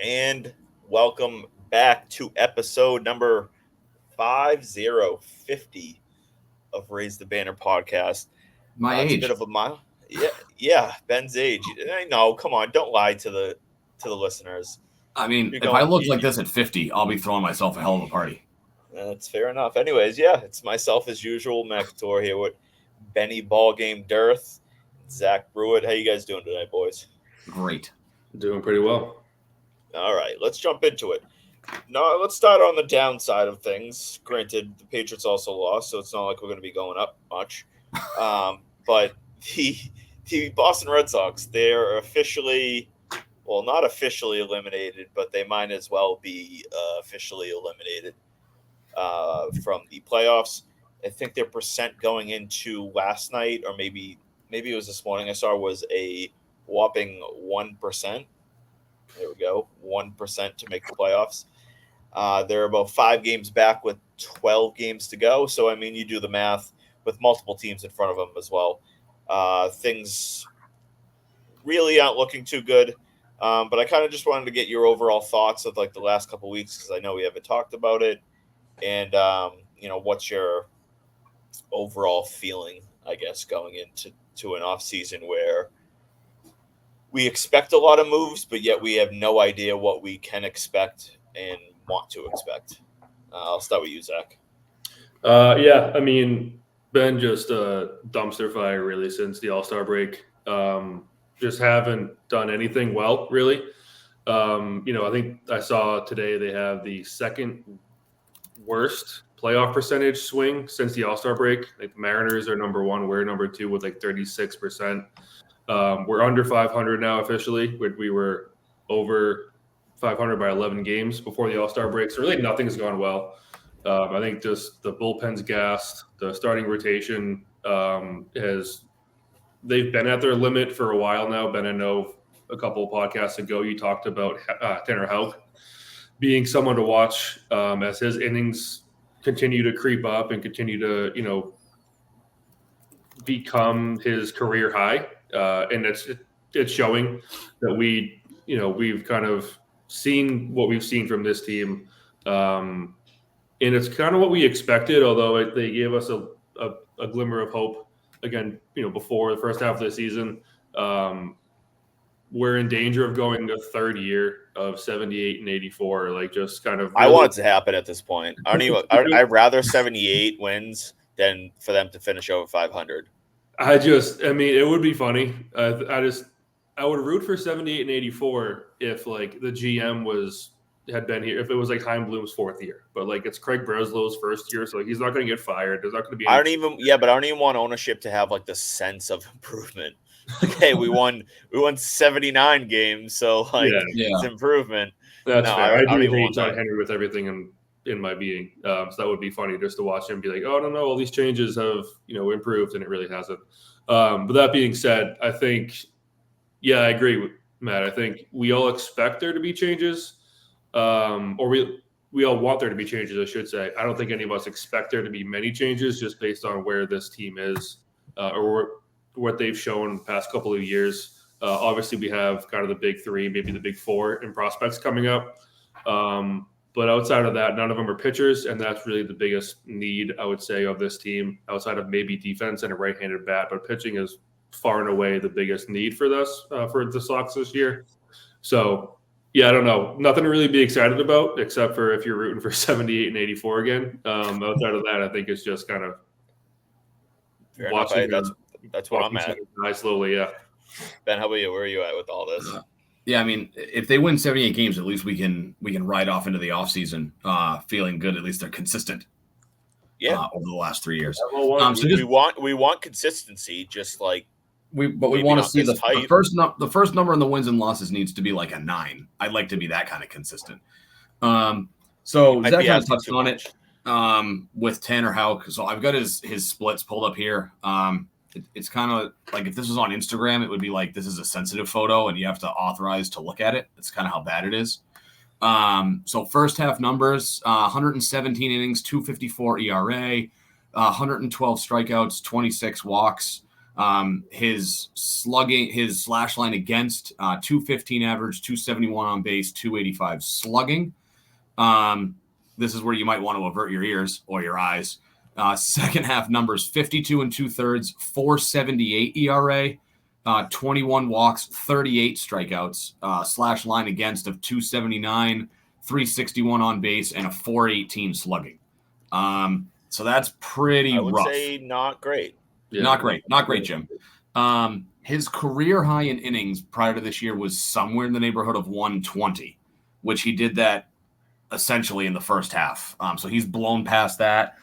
And welcome back to episode number 5050 of Raise the Banner podcast. My It's a age. bit of a mile. Yeah, Ben's age. No, come on, don't lie to the listeners. I mean, You're if I going. look like this at 50, I'll be throwing myself a hell of a party. That's fair enough. Anyways, yeah, it's myself as usual, McAtor here with Benny Ballgame Dearth, Zach Brewitt. How you guys doing tonight, boys? Great. Doing pretty well. All right, let's jump into it. No, let's start on the downside of things. Granted, the Patriots also lost, so it's not like we're going to be going up much. But the the Boston Red Sox, they're officially, well, not officially eliminated, but they might as well be officially eliminated from the playoffs. I think their percent going into last night, or maybe it was this morning, I saw was a whopping 1%. There we go, 1% to make the playoffs. They're about 5 games back with 12 games to go. So, I mean, you do the math with multiple teams in front of them as well. Things really aren't looking too good. But I kind of just wanted to get your overall thoughts of like the last couple of weeks because I know we haven't talked about it. And, what's your overall feeling, I guess, going into an off season where we expect a lot of moves, but yet we have no idea what we can expect and want to expect. I'll start with you, Zach. Yeah, I mean, Ben just a dumpster fire really since the All-Star break. Just haven't done anything well, really. I think I saw today they have the second worst playoff percentage swing since the All-Star break. Like the Mariners are number one, we're number two with like 36%. We're under 500 now officially. We were over 500 by 11 games before the All-Star break. So really nothing's gone well. I think just the bullpen's gassed. The starting rotation they've been at their limit for a while now. Ben, I know a couple of podcasts ago you talked about Tanner Houck being someone to watch as his innings continue to creep up and continue to, become his career high. And it's showing that we've kind of seen what we've seen from this team. And it's kind of what we expected, although they gave us a glimmer of hope again, before the first half of the season. We're in danger of going a third year of 78 and 84, like just kind of. I want it to happen at this point. I'd rather 78 wins than for them to finish over 500. I mean, it would be funny. I would root for 78 and 84 if like the GM had been here, if it was like Chaim Bloom's fourth year, but like it's Craig Breslow's first year, so like he's not going to get fired. There's not going to be. But I don't even want ownership to have like the sense of improvement. Okay, we won 79 games, so like it's improvement. That's fair. I do hate John Henry with everything in my being. So that would be funny just to watch him be like, oh, no, all these changes have, improved, and it really hasn't. But that being said, I think, yeah, I agree with Matt. I think we all expect there to be changes, or we all want there to be changes, I should say. I don't think any of us expect there to be many changes just based on where this team is or what they've shown the past couple of years. Obviously, we have kind of the big three, maybe the big four in prospects coming up. But outside of that, none of them are pitchers, and that's really the biggest need, I would say, of this team, outside of maybe defense and a right-handed bat. But pitching is far and away the biggest need for the Sox this year. So, yeah, I don't know. Nothing to really be excited about, except for if you're rooting for 78 and 84 again. Outside of that, I think it's just kind of watching. That's what I'm at. Slowly, yeah. Ben, how about you? Where are you at with all this? Yeah, I mean, if they win 78 games, at least we can ride off into the offseason feeling good. At least they're consistent. Yeah, over the last 3 years. We want consistency, just like we want to see the first number in the wins and losses needs to be like a 9. I'd like to be that kind of consistent. So Zach kind of touched on it with Tanner Houck. So I've got his splits pulled up here. It's kind of like if this was on Instagram, it would be like this is a sensitive photo and you have to authorize to look at it. That's kind of how bad it is. So first half numbers, 117 innings, 2.54 ERA, 112 strikeouts, 26 walks. His slugging, his slash line against 215 average, 271 on base, 285 slugging. This is where you might want to avert your ears or your eyes. Second half numbers 52 and 2/3, 4.78 ERA, 21 walks, 38 strikeouts, slash line against of 279, 361 on base, and a 418 slugging. So that's pretty rough. I would say not great. Yeah. Not great, Jim. His career high in innings prior to this year was somewhere in the neighborhood of 120, which he did that essentially in the first half. So he's blown past that.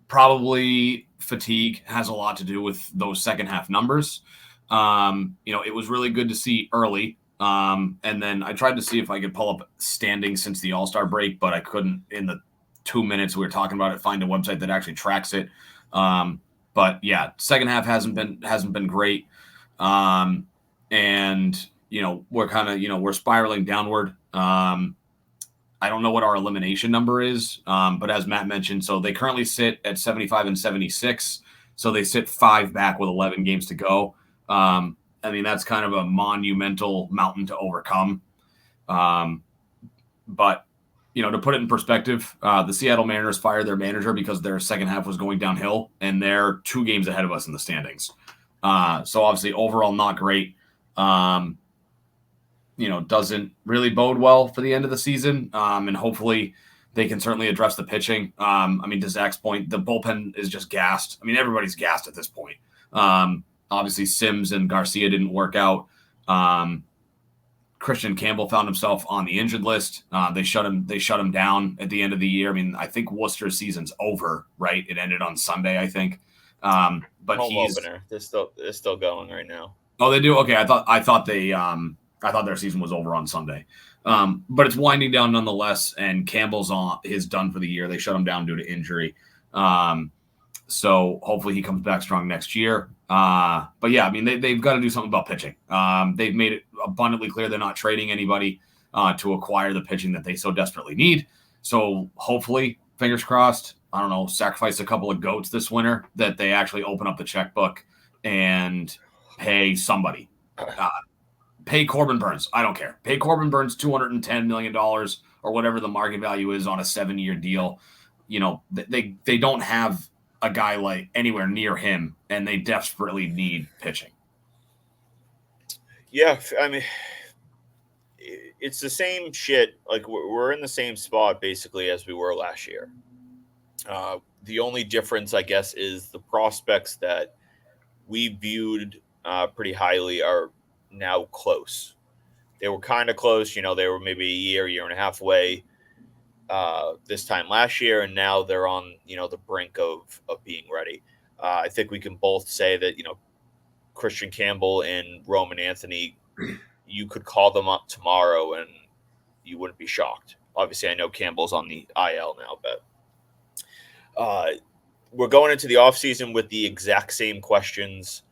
Probably fatigue has a lot to do with those second half numbers. It was really good to see early. And then I tried to see if I could pull up standings since the All-Star break, but I couldn't in the 2 minutes we were talking about it, find a website that actually tracks it. But yeah, second half hasn't been great. And we're kind of, we're spiraling downward. I don't know what our elimination number is, but as Matt mentioned, so they currently sit at 75 and 76. So they sit 5 back with 11 games to go. That's kind of a monumental mountain to overcome. But, to put it in perspective, the Seattle Mariners fired their manager because their second half was going downhill, and they're 2 games ahead of us in the standings. So obviously overall not great. Doesn't really bode well for the end of the season. And hopefully they can certainly address the pitching. To Zach's point, the bullpen is just gassed. Everybody's gassed at this point. Obviously Sims and Garcia didn't work out. Christian Campbell found himself on the injured list. They shut him down at the end of the year. I think Worcester's season's over, right? It ended on Sunday, I think. But home opener. They're still going right now. Oh, they do? Okay. I thought their season was over on Sunday. But it's winding down nonetheless, and Campbell's is done for the year. They shut him down due to injury. So hopefully he comes back strong next year. But yeah, they've got to do something about pitching. They've made it abundantly clear they're not trading anybody to acquire the pitching that they so desperately need. So hopefully, fingers crossed, sacrifice a couple of goats this winter that they actually open up the checkbook and pay somebody. Pay Corbin Burns. I don't care. Pay Corbin Burns $210 million or whatever the market value is on a 7-year deal. They don't have a guy like anywhere near him, and they desperately need pitching. Yeah, it's the same shit. Like we're in the same spot basically as we were last year. The only difference, I guess, is the prospects that we viewed pretty highly are now close. They were kind of close. They were maybe a year and a half away this time last year, and now they're on, the brink of being ready. I think we can both say that, Christian Campbell and Roman Anthony, you could call them up tomorrow and you wouldn't be shocked. Obviously, I know Campbell's on the IL now, but we're going into the offseason with the exact same questions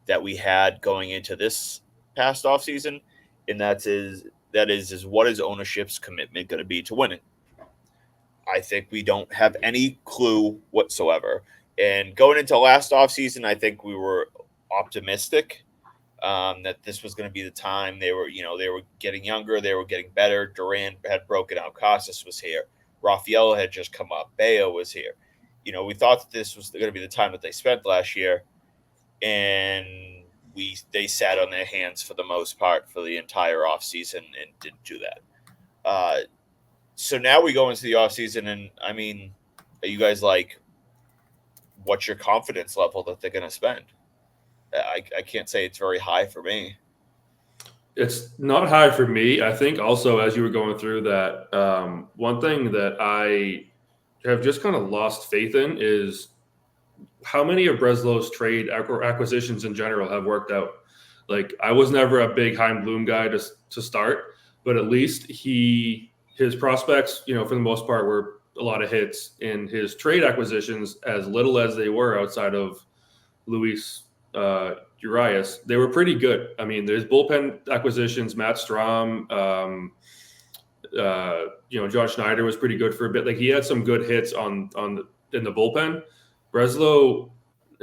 that we had going into this past offseason, and that is what is ownership's commitment going to be to winning? I think we don't have any clue whatsoever. And going into last offseason, I think we were optimistic that this was going to be the time. They were getting younger, they were getting better. Durant had broken out, Casas was here, Rafael had just come up, Bayo was here. We thought that this was going to be the time that they spent last year, and they sat on their hands for the most part for the entire offseason and didn't do that. So now we go into the offseason, and are you guys what's your confidence level that they're going to spend? I can't say it's very high for me. It's not high for me. I think also as you were going through that, one thing that I have just kind of lost faith in is how many of Breslow's trade acquisitions in general have worked out. I was never a big Heim Bloom guy to start, but at least his prospects, for the most part, were a lot of hits. In his trade acquisitions, as little as they were outside of Luis Urias, they were pretty good. There's bullpen acquisitions, Matt Strahm, John Schneider was pretty good for a bit. He had some good hits in the bullpen. Breslow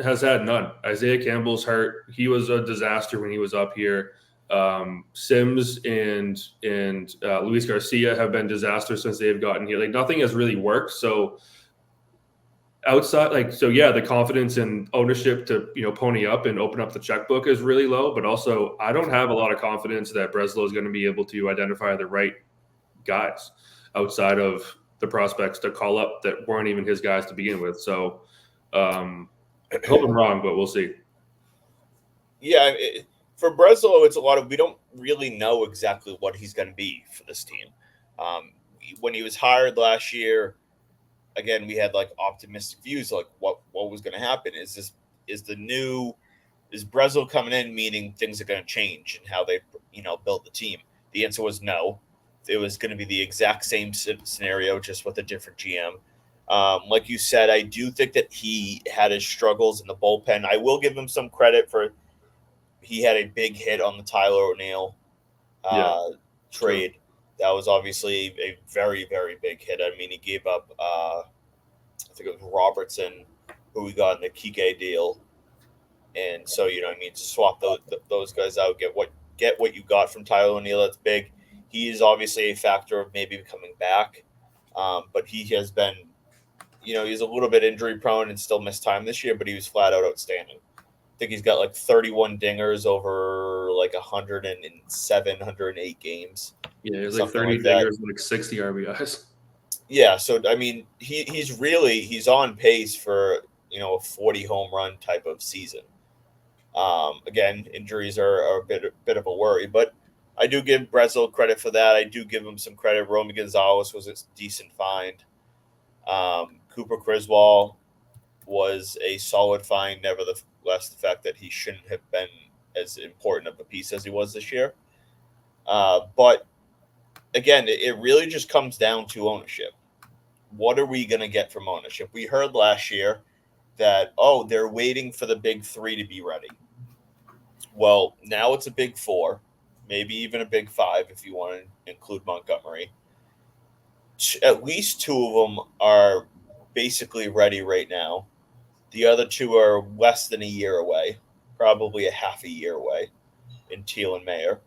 has had none. Isaiah Campbell's hurt. He was a disaster when he was up here. Sims and Luis Garcia have been disasters since they've gotten here. Like nothing has really worked. So outside, the confidence and ownership to pony up and open up the checkbook is really low. But also, I don't have a lot of confidence that Breslow is going to be able to identify the right guys outside of the prospects to call up that weren't even his guys to begin with. So I hope I'm wrong, but we'll see. Yeah, for Breslow, it's a lot of we don't really know exactly what he's going to be for this team. When he was hired last year, again, we had like optimistic views, like what was going to happen. Is Breslow coming in meaning things are going to change and how they build the team? The answer was no. It was going to be the exact same scenario, just with a different GM. Like you said, I do think that he had his struggles in the bullpen. I will give him some credit for he had a big hit on the Tyler O'Neill trade. True. That was obviously a very, very big hit. I mean, he gave up, I think it was Robertson, who we got in the Kike deal. And so, to swap those guys out, get what you got from Tyler O'Neill. That's big. He is obviously a factor of maybe coming back. But he has been, he's a little bit injury prone and still missed time this year, but he was flat out outstanding. I think he's got like 31 dingers over like 107, 108 games. Yeah, he has like 30 dingers and like 60 RBIs. Yeah, so I mean, he's on pace for a 40 home run type of season. Again, injuries are a bit of a worry, but I do give Breslow credit for that. I do give him some credit. Romy Gonzalez was a decent find. Cooper Criswell was a solid find. Nevertheless, the fact that he shouldn't have been as important of a piece as he was this year. But again, it really just comes down to ownership. What are we going to get from ownership? We heard last year that, they're waiting for the big three to be ready. Well, now it's a big four, maybe even a big five if you want to include Montgomery. At least two of them are basically ready right now. The other two are less than a year away, probably a half a year away in Teal and Mayer.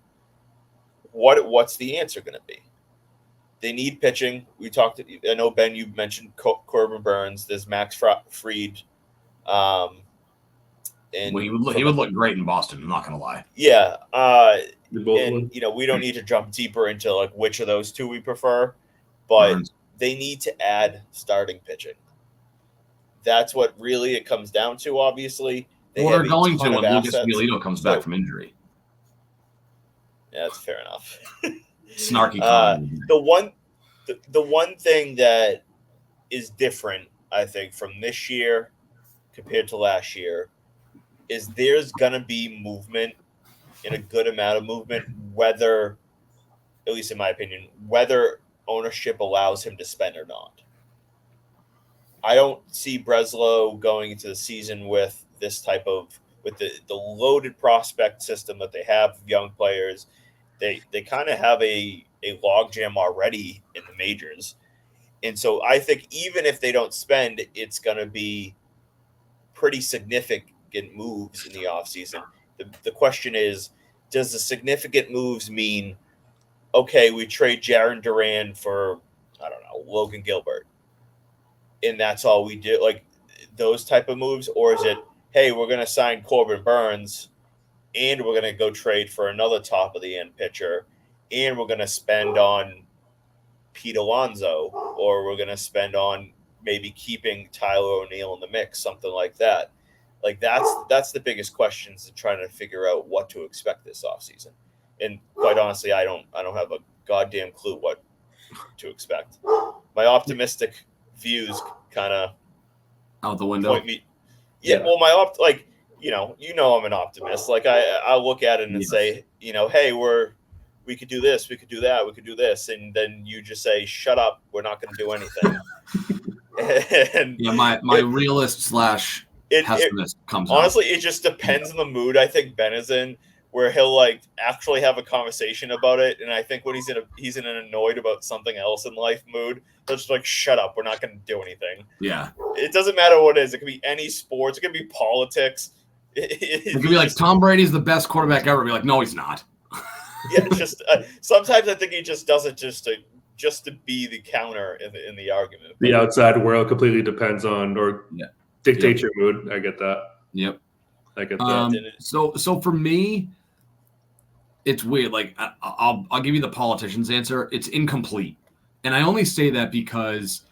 What's the answer going to be? They need pitching. I know, Ben, you mentioned Corbin Burns. There's Max Fried. And he would look great in Boston. I'm not going to lie. Yeah. And we don't need to jump deeper into like which of those two we prefer, but they need to add starting pitching. That's what really it comes down to. Obviously, they're going to when Lucas Giolito comes back from injury. Yeah, that's fair enough. Snarky. The one thing that is different, I think, from this year compared to last year is there's gonna be movement, and a good amount of movement, whether, at least in my opinion, whether ownership allows him to spend or not. I don't see Breslow going into the season with this type of with the loaded prospect system that they have, young players. They kind of have a logjam already in the majors. And so I think even if they don't spend, it's going to be pretty significant moves in the offseason. The question is, does the significant moves mean, okay, we trade Jarren Duran for, I don't know, Logan Gilbert, and that's all we do? Like those type of moves? Or is it, hey, we're going to sign Corbin Burns and we're going to go trade for another top of the end pitcher, and we're going to spend on Pete Alonso, or we're going to spend on maybe keeping Tyler O'Neill in the mix, something like that. Like that's the biggest questions in trying to figure out what to expect this offseason. And quite honestly, I don't have a goddamn clue what to expect. My optimistic views kind of out the window. Well, I'm an optimist. Like I look at it and say, hey, we could do this, we could do that, we could do this, and then you just say, shut up, we're not going to do anything. And my realist / pessimist comes honestly, it just depends on the mood I think Ben is in. where he'll like actually have a conversation about it. And I think when he's in an annoyed about something else in life mood, he'll just like, shut up, we're not going to do anything. Yeah. It doesn't matter what it is. It could be any sports. It could be politics. It could be like Tom Brady's the best quarterback ever. Be like, no, he's not. Yeah, just sometimes I think he just does it just to be the counter in the argument. The outside world completely depends on or dictates your mood. I get that. Yep. I get that. So for me, it's weird. Like I'll give you the politician's answer. It's incomplete, and I only say that because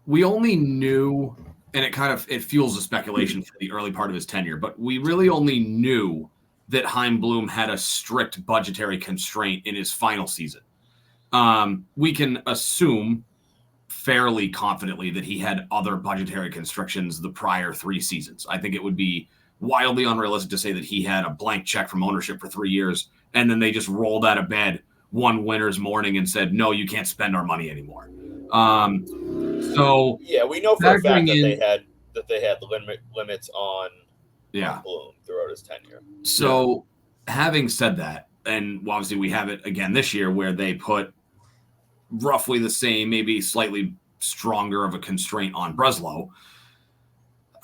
we only knew, and it fuels the speculation for the early part of his tenure, but we really only knew that Chaim Bloom had a strict budgetary constraint in his final season. We can assume fairly confidently that he had other budgetary constrictions the prior 3 seasons. I think it would be wildly unrealistic to say that he had a blank check from ownership for 3 years, and then they just rolled out of bed one winter's morning and said, no, you can't spend our money anymore. So yeah, we know for a fact that they had limits on Bloom throughout his tenure. So having said that, and obviously we have it again this year where they put roughly the same, maybe slightly stronger of a constraint on Breslow.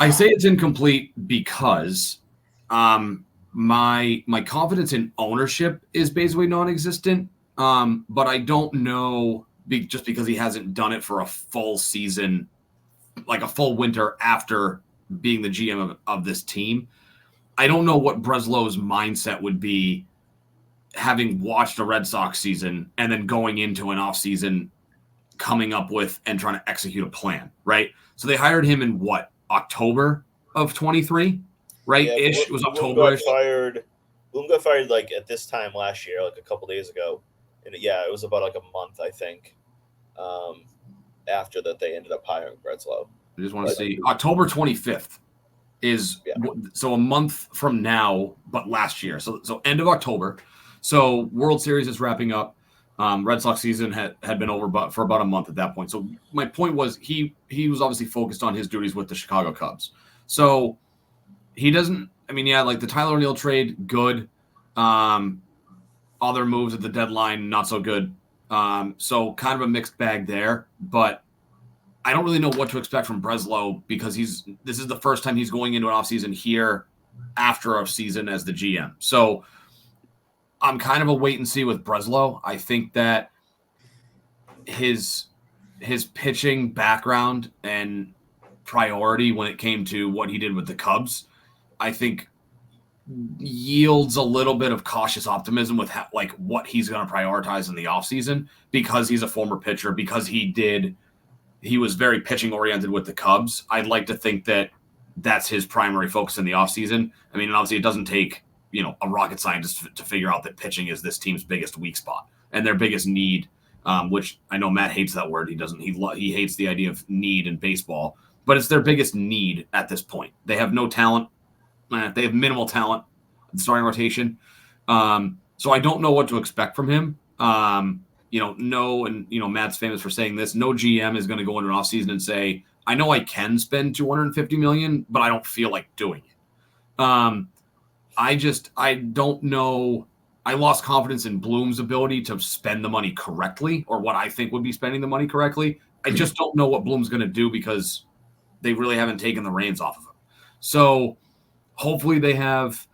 I say it's incomplete because my confidence in ownership is basically non-existent, but I don't know just because he hasn't done it for a full season, like a full winter after being the GM of this team. I don't know what Breslow's mindset would be having watched a Red Sox season and then going into an offseason coming up with and trying to execute a plan, right? So they hired him in October of 23, right? Yeah, It was October. Bloom got fired like at this time last year, like a couple days ago. And it was about like a month, I think, after that they ended up hiring Breslow. I just want to see October 25th so a month from now, but last year. So end of October. So World Series is wrapping up. Red Sox season had been over for about a month at that point. So my point was he was obviously focused on his duties with the Chicago Cubs. So he doesn't. I mean, like the Tyler O'Neill trade, good. Other moves at the deadline, not so good. So kind of a mixed bag there. But I don't really know what to expect from Breslow because this is the first time he's going into an offseason here after a season as the GM. So I'm kind of a wait and see with Breslow. I think that his pitching background and priority when it came to what he did with the Cubs, I think yields a little bit of cautious optimism with what he's going to prioritize in the offseason because he's a former pitcher, because he was very pitching oriented with the Cubs. I'd like to think that that's his primary focus in the offseason. I mean, obviously it doesn't take a rocket scientist to figure out that pitching is this team's biggest weak spot and their biggest need, which I know Matt hates that word. He hates the idea of need in baseball, but it's their biggest need at this point. They have no talent. They have minimal talent in the starting rotation. So I don't know what to expect from him. Matt's famous for saying this. No GM is going to go into an offseason and say, I know I can spend $250 million, but I don't feel like doing it. I don't know. I lost confidence in Bloom's ability to spend the money correctly or what I think would be spending the money correctly. I just don't know what Bloom's going to do because they really haven't taken the reins off of him. So hopefully they have,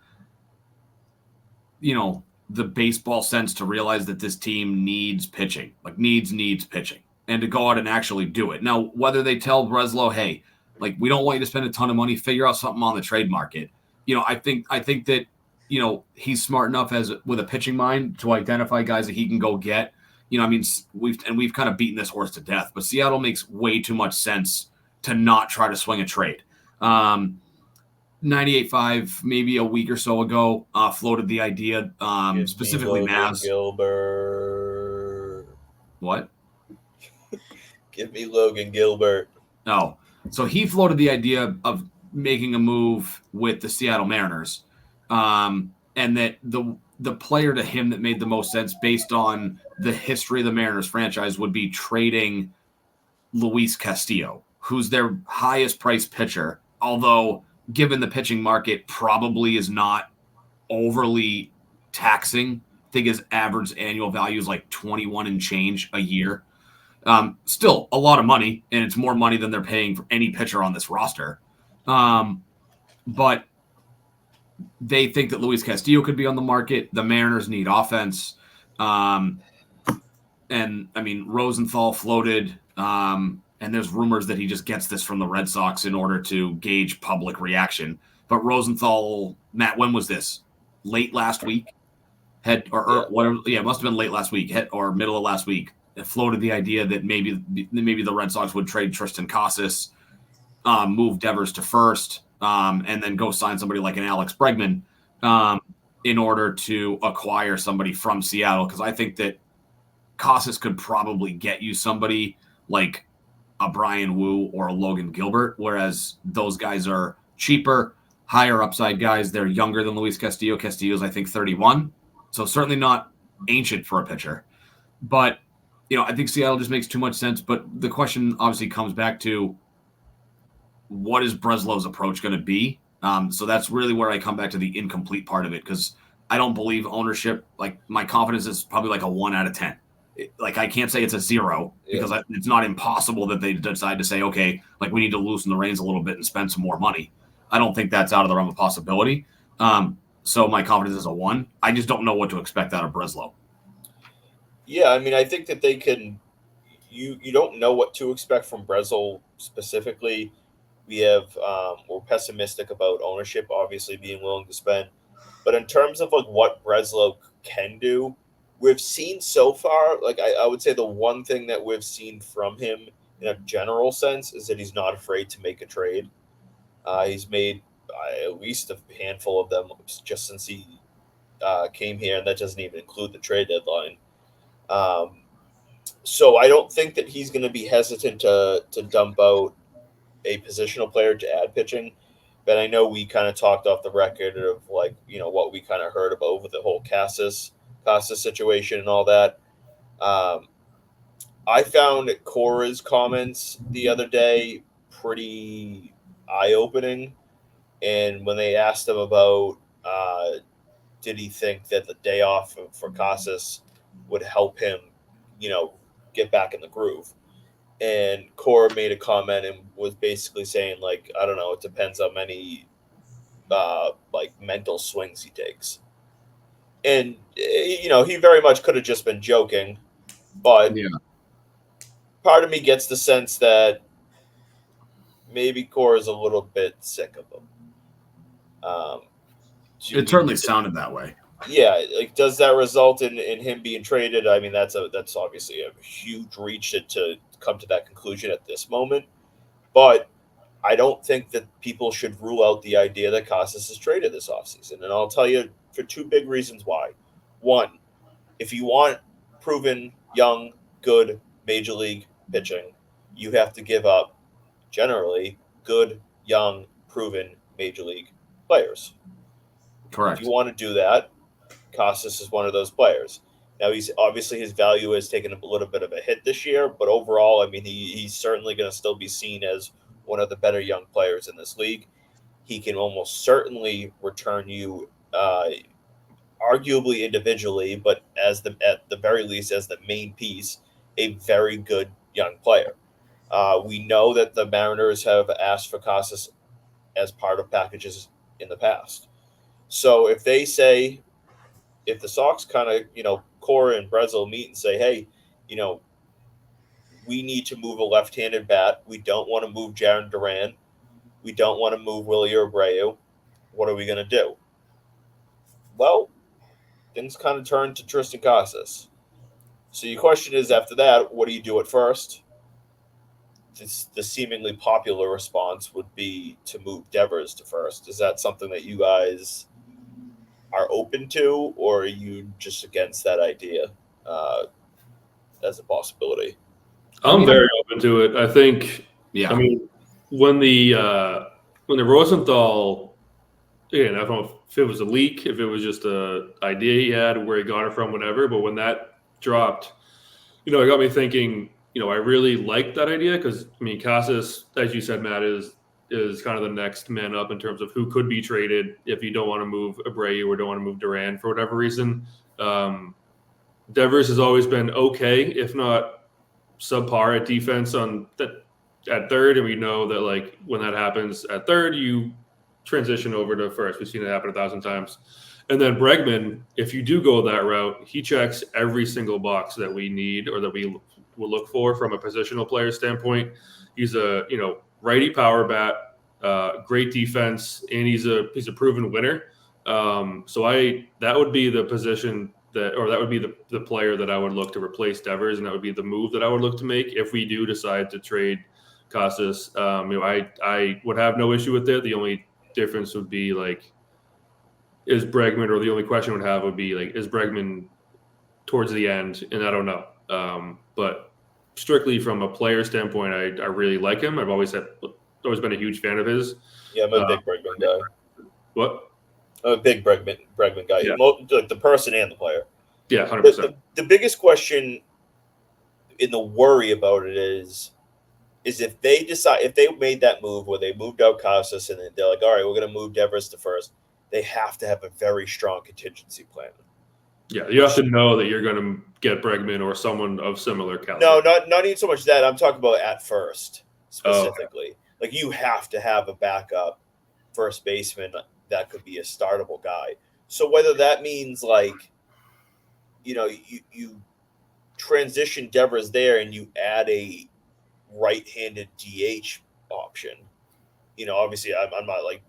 the baseball sense to realize that this team needs pitching, needs pitching, and to go out and actually do it. Now, whether they tell Breslow, hey, we don't want you to spend a ton of money, figure out something on the trade market. I think that, he's smart enough with a pitching mind to identify guys that he can go get. We've kind of beaten this horse to death, but Seattle makes way too much sense to not try to swing a trade. 98.5, maybe a week or so ago, floated the idea, specifically Mavs. Gilbert. What? Give me Logan Gilbert. No. So he floated the idea of making a move with the Seattle Mariners, and that the player to him that made the most sense based on the history of the Mariners franchise would be trading Luis Castillo, who's their highest priced pitcher, although given the pitching market probably is not overly taxing. I think his average annual value is like 21 and change a year. Still a lot of money, and it's more money than they're paying for any pitcher on this roster. But they think that Luis Castillo could be on the market. The Mariners need offense. And I mean, Rosenthal floated, and there's rumors that he just gets this from the Red Sox in order to gauge public reaction. But Rosenthal, Matt, when was this? Late last week? It must have been late last week, or middle of last week. It floated the idea that maybe the Red Sox would trade Tristan Casas, move Devers to first, and then go sign somebody like an Alex Bregman in order to acquire somebody from Seattle. Because I think that Casas could probably get you somebody like a Brian Wu or a Logan Gilbert, whereas those guys are cheaper, higher upside guys. They're younger than Luis Castillo. Castillo's, I think, 31. So certainly not ancient for a pitcher. But, I think Seattle just makes too much sense. But the question obviously comes back to, what is Breslow's approach going to be? So that's really where I come back to the incomplete part of it, because I don't believe ownership. Like, my confidence is probably like a 1 out of 10. I can't say it's a 0 because it's not impossible that they decide to say, okay, like, we need to loosen the reins a little bit and spend some more money. I don't think that's out of the realm of possibility. So my confidence is a 1. I just don't know what to expect out of Breslow. Yeah, I mean, I think that they can. You don't know what to expect from Breslow specifically. We're pessimistic about ownership, obviously being willing to spend, but in terms of like what Breslow can do, we've seen so far. Like I would say the one thing that we've seen from him in a general sense is that he's not afraid to make a trade. He's made at least a handful of them just since he came here, and that doesn't even include the trade deadline. So I don't think that he's going to be hesitant to dump out a positional player to add pitching. But I know we kind of talked off the record of like, what we kind of heard about with the whole Casas situation and all that. I found Cora's comments the other day pretty eye-opening. And when they asked him about did he think that the day off for Casas would help him, get back in the groove. And Cora made a comment and was basically saying, like, I don't know, it depends how many mental swings he takes. And, he very much could have just been joking, but part of me gets the sense that maybe Cora's a little bit sick of him. It certainly sounded that way. Yeah, like, does that result in him being traded? I mean, that's obviously a huge reach to come to that conclusion at this moment. But I don't think that people should rule out the idea that Casas is traded this offseason. And I'll tell you for 2 big reasons why. One, if you want proven, young, good major league pitching, you have to give up, generally, good, young, proven major league players. Correct. If you want to do that, Casas is one of those players. Now, he's obviously, his value has taken a little bit of a hit this year, but overall, I mean, he's certainly going to still be seen as one of the better young players in this league. He can almost certainly return you, arguably individually, but at the very least as the main piece, a very good young player. We know that the Mariners have asked for Casas as part of packages in the past. So if they say, if the Sox kind of, Cora and Breslow meet and say, hey, we need to move a left-handed bat. We don't want to move Jarren Duran. We don't want to move Willie Abreu. What are we going to do? Well, things kind of turn to Tristan Casas. So your question is, after that, what do you do at first? The seemingly popular response would be to move Devers to first. Is that something that you guys are open to, or are you just against that idea as a possibility? I'm very open to it. I think. Yeah. I mean, when the Rosenthal, again, I don't know if it was a leak, if it was just a idea he had, where he got it from, whatever. But when that dropped, it got me thinking. I really liked that idea because, I mean, Casas, as you said, Matt, is is kind of the next man up in terms of who could be traded if you don't want to move Abreu or don't want to move Duran for whatever reason. Devers has always been okay, if not subpar at defense at third, and we know that like when that happens at third, you transition over to first. We've seen it happen 1,000 times. And then Bregman, if you do go that route, he checks every single box that we need or that we will look for from a positional player standpoint. He's a righty power bat, great defense, and he's a proven winner. So that would be the position that would be the player that I would look to replace Devers, and that would be the move that I would look to make if we do decide to trade Casas. I would have no issue with it. The only difference would be like, is Bregman, or the only question I would have would be like, is Bregman towards the end? And I don't know. But strictly from a player standpoint, I really like him. I've always been a huge fan of his. Yeah, I'm a big Bregman guy. What? I'm a big Bregman guy. Yeah. Like the person and the player. Yeah, 100%. The biggest question in the worry about it is if they made that move where they moved out Casas and they're like, all right, we're going to move Devers to first, they have to have a very strong contingency plan. Yeah, you have to know that you're going to get Bregman or someone of similar caliber. No, not even so much that. I'm talking about at first specifically. Okay. Like you have to have a backup first baseman that could be a startable guy. So whether that means like, you transition Devers there and you add a right-handed DH option. Obviously I'm not like,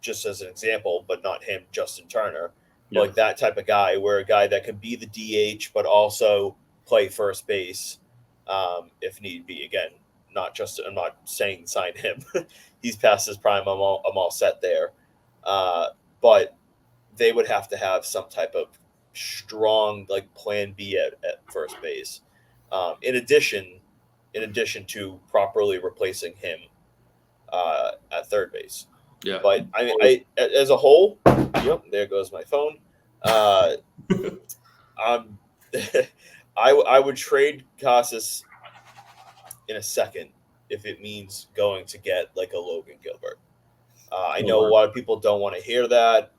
just as an example, but not him, Justin Turner. Yeah. Like that type of guy, where a guy that can be the DH but also play first base if need be. Again, I'm not saying sign him. He's past his prime. I'm all set there. But they would have to have some type of strong like plan B at first base. In addition to properly replacing him at third base. Yeah. But I as a whole, yep, there goes my phone. I would trade Casas in a second if it means going to get like a Logan Gilbert. I know a lot of people don't want to hear that,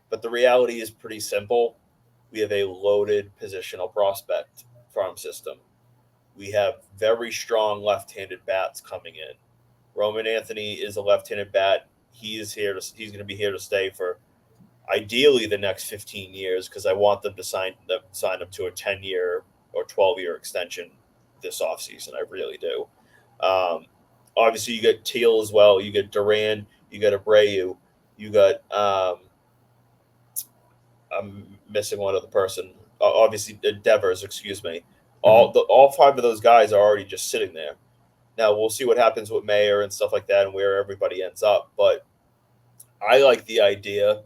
but the reality is pretty simple. We have a loaded positional prospect farm system. We have very strong left-handed bats coming in. Roman Anthony is a left-handed bat. He's going to be here to stay for ideally the next 15 years because I want them to sign up to a 10-year or 12-year extension this offseason. I really do. Obviously, you got Teal as well. You got Duran. You got Abreu. You got I'm missing one other person. Obviously, Devers. Excuse me. All five of those guys are already just sitting there. Now we'll see what happens with Mayer and stuff like that, and where everybody ends up. But I like the idea,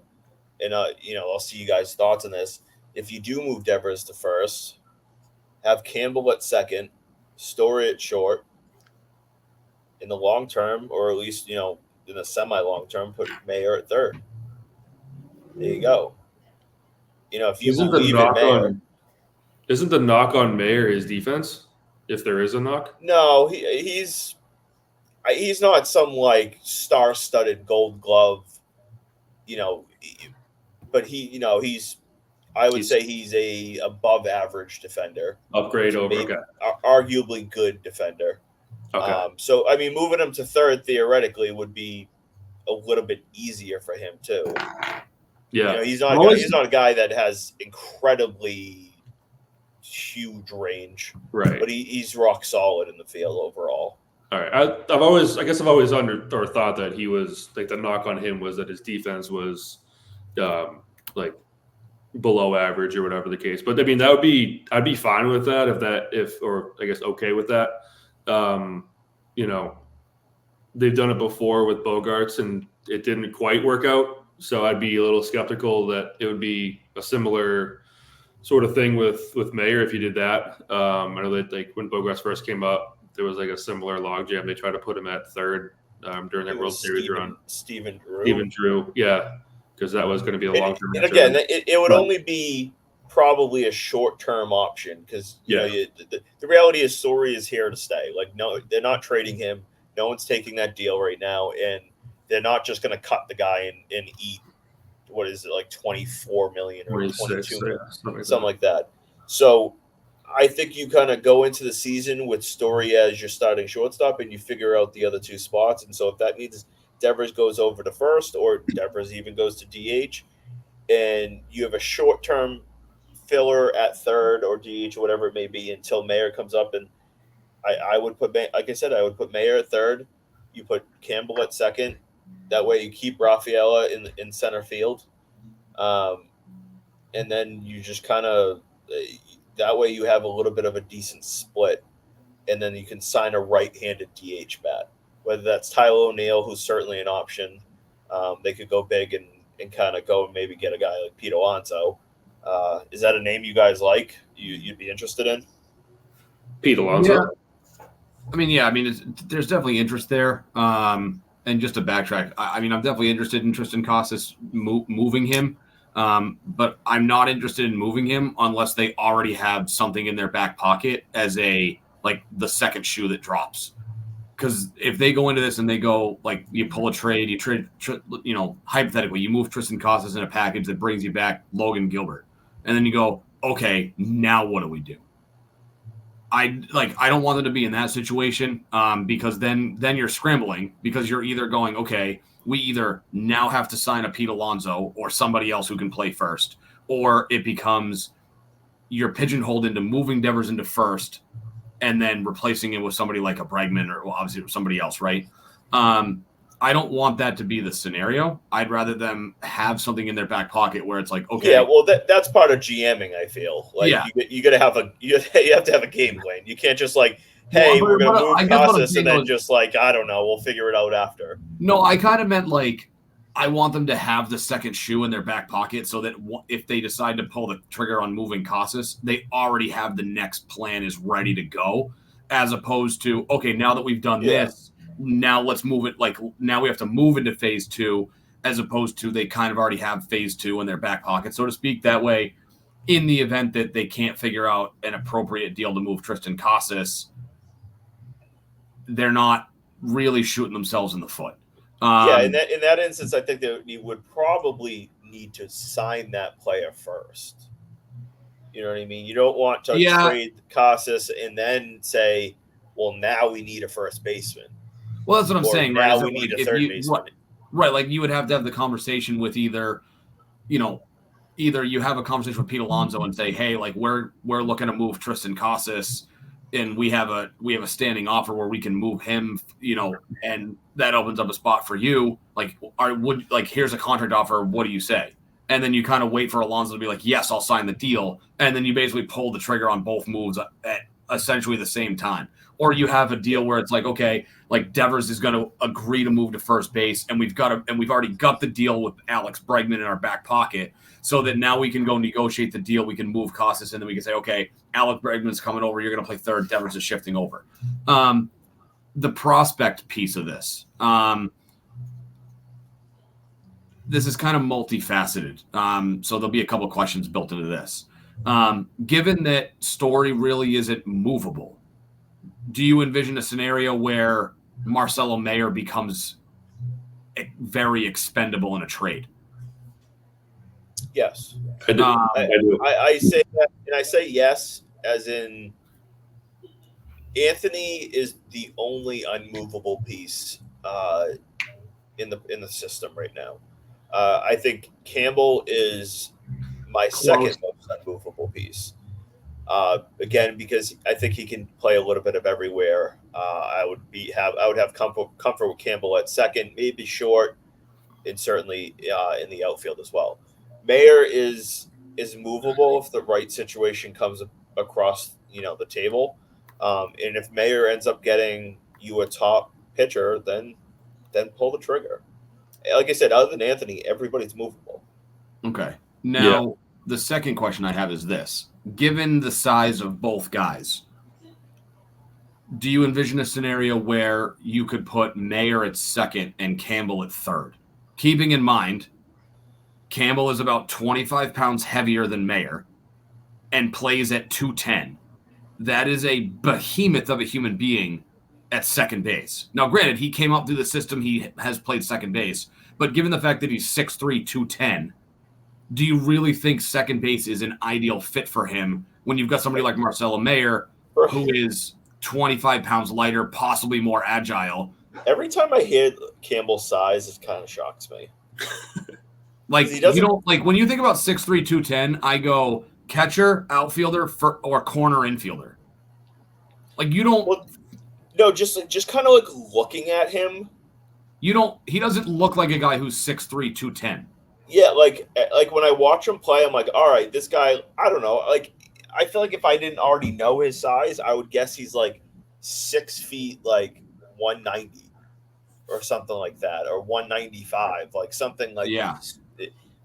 and I'll see you guys' thoughts on this. If you do move Devers to first, have Campbell at second, Story at short. In the long term, or at least in the semi-long term, put Mayer at third. There you go. If you believe in Mayer, isn't the knock on Mayer his defense? If there is a knock, no, he's not some like star-studded Gold Glove, but he's. I would say he's a above-average defender. Upgrade over, maybe, arguably good defender. Okay. So moving him to third theoretically would be a little bit easier for him too. Yeah, he's not a guy that has incredibly huge range, right? But he's rock solid in the field overall. All right, I've always thought that he was like, the knock on him was that his defense was like below average or whatever the case. But I'd be fine with that or I guess okay with that. They've done it before with Bogarts and it didn't quite work out. So I'd be a little skeptical that it would be a similar sort of thing with Mayer if you did that. I know that like when Bogarts first came up, there was like a similar logjam. They tried to put him at third during that World Series run. Stephen Drew. Yeah, because that was going to be a long-term. And again, it would only be probably a short-term option because the reality is Story is here to stay. Like, no, they're not trading him. No one's taking that deal right now, and they're not just going to cut the guy and eat, what is it, like $24 million or $22 million, something like that. So I think you kind of go into the season with Story as your starting shortstop, and you figure out the other two spots. And so if that means Devers goes over to first, or Devers even goes to DH, and you have a short-term filler at third or DH, whatever it may be, until Mayer comes up, and I would put, like I said, I would put Mayer at third. You put Campbell at second. That way you keep Rafaela in center field. And then you just kind of that way you have a little bit of a decent split, and then you can sign a right-handed DH bat, whether that's Tyler O'Neill, who's certainly an option. They could go big and kind of go and maybe get a guy like Pete Alonso. Is that a name you guys like? You'd be interested in? Pete Alonso. Yeah. There's definitely interest there. And just to backtrack, I'm definitely interested in Tristan Casas moving him. But I'm not interested in moving him unless they already have something in their back pocket as the second shoe that drops. Because if they go into this and they go, like, you pull a trade, hypothetically, you move Tristan Casas in a package that brings you back Logan Gilbert. And then you go, okay, now what do we do? I don't want them to be in that situation because then you're scrambling, because you're either going, okay, we either now have to sign a Pete Alonso or somebody else who can play first, or it becomes you're pigeonholed into moving Devers into first and then replacing it with somebody like a Bregman or obviously somebody else, right? I don't want that to be the scenario. I'd rather them have something in their back pocket where it's like, okay. Yeah, well, that's part of GMing, I feel. Like, you got to have you have to have a game plan. You can't just like, hey, we're going to move Casas and then just like, I don't know, we'll figure it out after. No, I kind of meant like, I want them to have the second shoe in their back pocket so that if they decide to pull the trigger on moving Casas, they already have the next plan is ready to go, as opposed to, okay, now that we've done this, now let's move it. Like, now we have to move into phase two, as opposed to they kind of already have phase two in their back pocket, so to speak. That way, in the event that they can't figure out an appropriate deal to move Tristan Casas, they're not really shooting themselves in the foot. In that instance, I think that you would probably need to sign that player first. You know what I mean? You don't want to trade Casas and then say, well, now we need a first baseman. Well, that's what I'm saying, right? Now we need a third baseman. Right, like you would have to have the conversation with either you have a conversation with Pete Alonso and say, hey, like we're looking to move Tristan Casas, and we have a standing offer where we can move him, and that opens up a spot for you. Like, here's a contract offer. What do you say? And then you kind of wait for Alonso to be like, yes, I'll sign the deal. And then you basically pull the trigger on both moves at essentially the same time. Or you have a deal where it's like, okay, like Devers is going to agree to move to first base, and we've already got the deal with Alex Bregman in our back pocket, so that now we can go negotiate the deal. We can move Casas, and then we can say, okay, Alex Bregman's coming over. You're going to play third. Devers is shifting over. The prospect piece of this. This is kind of multifaceted. So there'll be a couple of questions built into this. Given that Story really isn't movable, do you envision a scenario where Marcelo Mayer becomes very expendable in a trade? Yes. I do. I say that, and I say yes, as in Anthony is the only unmovable piece in the system right now. I think Campbell is my second most unmovable piece. Again, because I think he can play a little bit of everywhere. I would have comfort with Campbell at second, maybe short, and certainly in the outfield as well. Mayer is movable if the right situation comes across the table, and if Mayer ends up getting you a top pitcher, then pull the trigger. Like I said, other than Anthony, everybody's movable. Okay. Now, the second question I have is this. Given the size of both guys, do you envision a scenario where you could put Mayer at second and Campbell at third? Keeping in mind, Campbell is about 25 pounds heavier than Mayer and plays at 210. That is a behemoth of a human being at second base. Now, granted, he came up through the system. He has played second base. But given the fact that he's 6'3", 210, do you really think second base is an ideal fit for him when you've got somebody like Marcelo Mayer, who is 25 pounds lighter, possibly more agile? Every time I hear Campbell's size, it kind of shocks me. Like, you don't like when you think about 6'3", 210, I go catcher, outfielder, or corner infielder. Like, you don't. Well, no, just kind of like looking at him. You don't. He doesn't look like a guy who's 6'3", 210. Yeah, like when I watch him play, I'm like, all right, this guy. I don't know. Like, I feel like if I didn't already know his size, I would guess he's like 6 feet, like 190 or something like that, or 195, like something like. Yeah.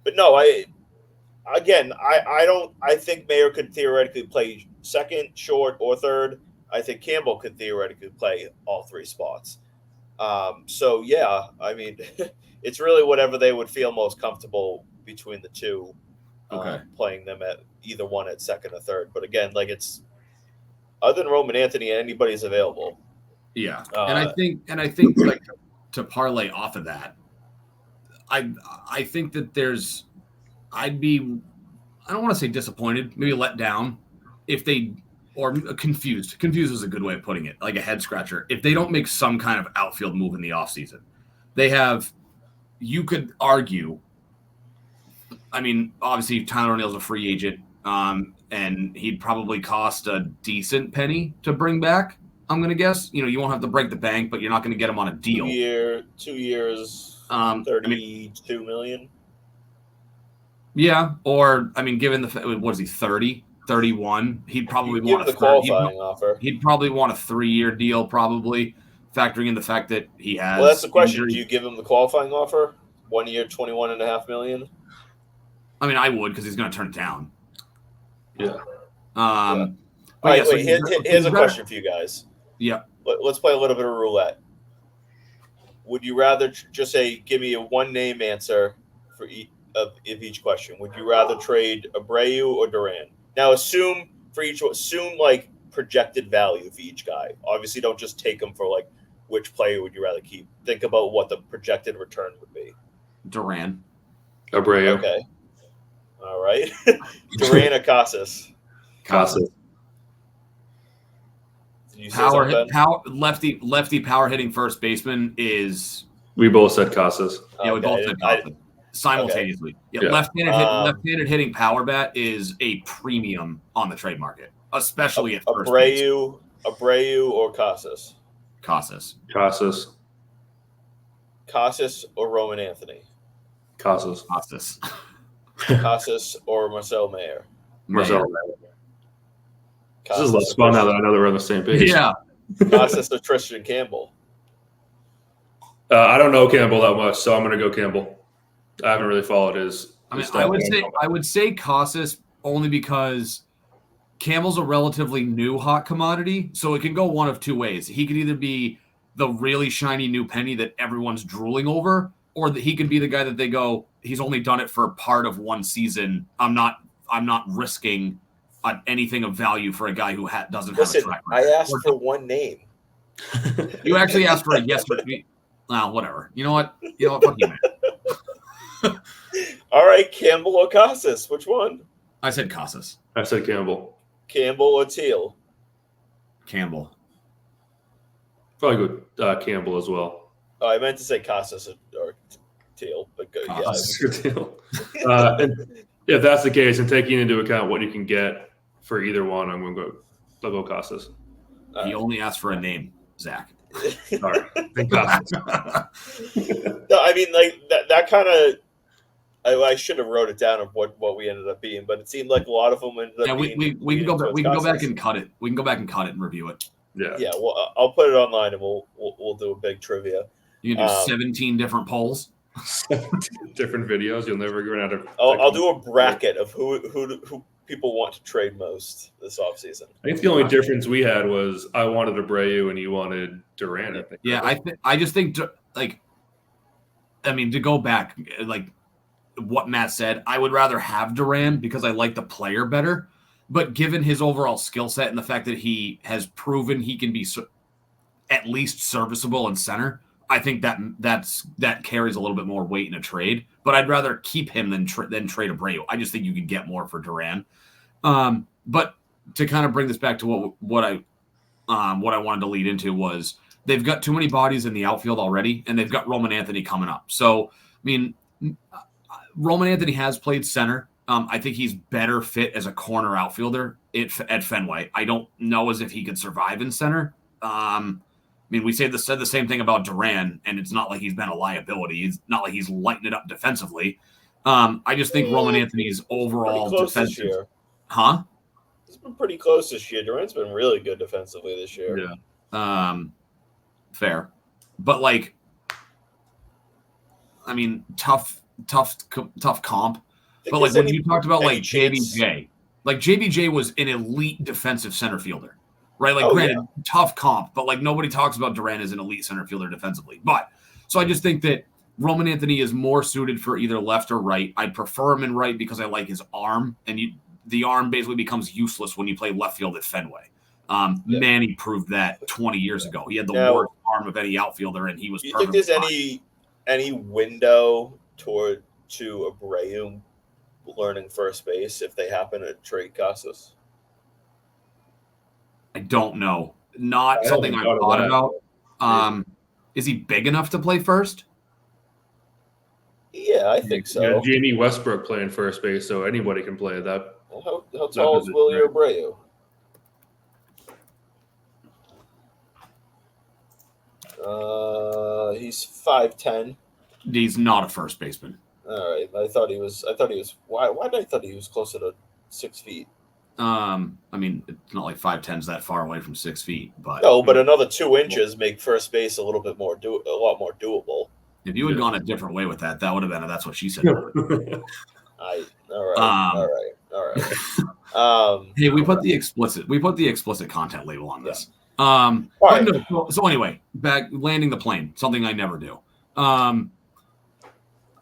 But no, I don't. I think Mayer could theoretically play second, short, or third. I think Campbell could theoretically play all 3 spots. So yeah, I mean, it's really whatever they would feel most comfortable between the two. Playing them at either one at second or third. But again, like, it's other than Roman Anthony, anybody's available. Yeah, and I think like to parlay off of that, I think that I'd be, I don't want to say disappointed, maybe let down if they, or confused. Confused is a good way of putting it, like a head scratcher. If they don't make some kind of outfield move in the offseason, you could argue, I mean, obviously Tyler O'Neill's a free agent, and he'd probably cost a decent penny to bring back, I'm going to guess. You won't have to break the bank, but you're not going to get him on a deal. 2 years, $32 million. Yeah, or, I mean, given what is he, 30, 31? He'd probably want the qualifying offer. He'd probably want a 3-year deal, probably, factoring in the fact that he has. Well, that's the question. Do you give him the qualifying offer? 1 year, $21.5 million? I mean, I would, because he's going to turn it down. Yeah. All right, wait. Here's a question for you guys. Yeah. Let's play a little bit of roulette. Would you rather just say, give me a one-name answer for each question? Would you rather trade Abreu or Duran? Now, assume like projected value for each guy. Obviously, don't just take them for like which player would you rather keep. Think about what the projected return would be. Duran. Abreu. Okay. All right. Duran or Casas? Casas. Lefty power hitting first baseman is. We both said Casas. Yeah, we both said Casas simultaneously. Okay. Yeah, left-handed hitting power bat is a premium on the trade market, especially at first base. Abreu or Casas? Casas. Casas or Roman Anthony? Casas. Casas or Marcel Mayer? Marcel Mayer. This is less fun now that I know that we're on the same page. Yeah. Casas or Tristan Campbell? I don't know Campbell that much, so I'm going to go Campbell. I haven't really followed his. I would say Casas only because Campbell's a relatively new hot commodity, so it can go one of two ways. He could either be the really shiny new penny that everyone's drooling over, or that he could be the guy that they go, he's only done it for part of one season. I'm not risking anything of value for a guy who doesn't have a track record. I asked for one name. You actually asked for a yes or no. Well, whatever. You know what? Fuck you, man. All right, Campbell or Casas? Which one? I said Casas. I said Campbell. Campbell or Teal? Campbell. Probably go Campbell as well. Oh, I meant to say Casas or Teal, but Casas or Teal. And if that's the case, and taking into account what you can get for either one, I'll go Casas. He only asked for a name, Zach. Sorry. Casas. No, I mean, like that kind of. I should have wrote it down of what we ended up being, but it seemed like a lot of them ended up. Yeah, we can go back and cut it. We can go back and cut it and review it. Yeah. Yeah. Well, I'll put it online and we'll do a big trivia. You can do 17 different polls. 17 different videos. You'll never run out of. I'll do a bracket of who people want to trade most this offseason. I think the only difference we had was I wanted Abreu and you wanted Duran. I think. Yeah, I just think to go back like. What Matt said, I would rather have Duran because I like the player better. But given his overall skill set and the fact that he has proven he can be at least serviceable in center, I think that carries a little bit more weight in a trade. But I'd rather keep him than trade Abreu. I just think you could get more for Duran. But to kind of bring this back to what I wanted to lead into was they've got too many bodies in the outfield already, and they've got Roman Anthony coming up. So, I mean, Roman Anthony has played center. I think he's better fit as a corner outfielder at Fenway. I don't know as if he could survive in center. I mean, we said the same thing about Duran, and it's not like he's been a liability. It's not like he's lighting it up defensively. I just think Roman Anthony's overall defensive. Huh? He's been pretty close this year. Duran's been really good defensively this year. Yeah. Fair. But, like, I mean, tough comp. But, like, when you talked about, like, JBJ, like, JBJ was an elite defensive center fielder, right? Like, granted, tough comp, but, like, nobody talks about Duran as an elite center fielder defensively. But, so I just think that Roman Anthony is more suited for either left or right. I'd prefer him in right because I like his arm, and the arm basically becomes useless when you play left field at Fenway. Manny proved that 20 years ago. He had the worst arm of any outfielder, and he was perfect. Do you think there's any window to Abreu learning first base if they happen to trade Casas? I don't know. Not something I've thought about. Is he big enough to play first? Yeah, I think so. Yeah, Jamie Westbrook playing first base, so anybody can play that. How tall is Willie Abreu? He's 5'10". He's not a first baseman. All right, I thought he was. Why did I thought he was closer to 6 feet? I mean, it's not like 5'10's that far away from 6 feet, but no, but another 2 inches make first base a lot more doable. If you had gone a different way with that would have been that's what she said. All right. Hey, we put the explicit content label on this. Right. So anyway, back landing the plane, something I never do.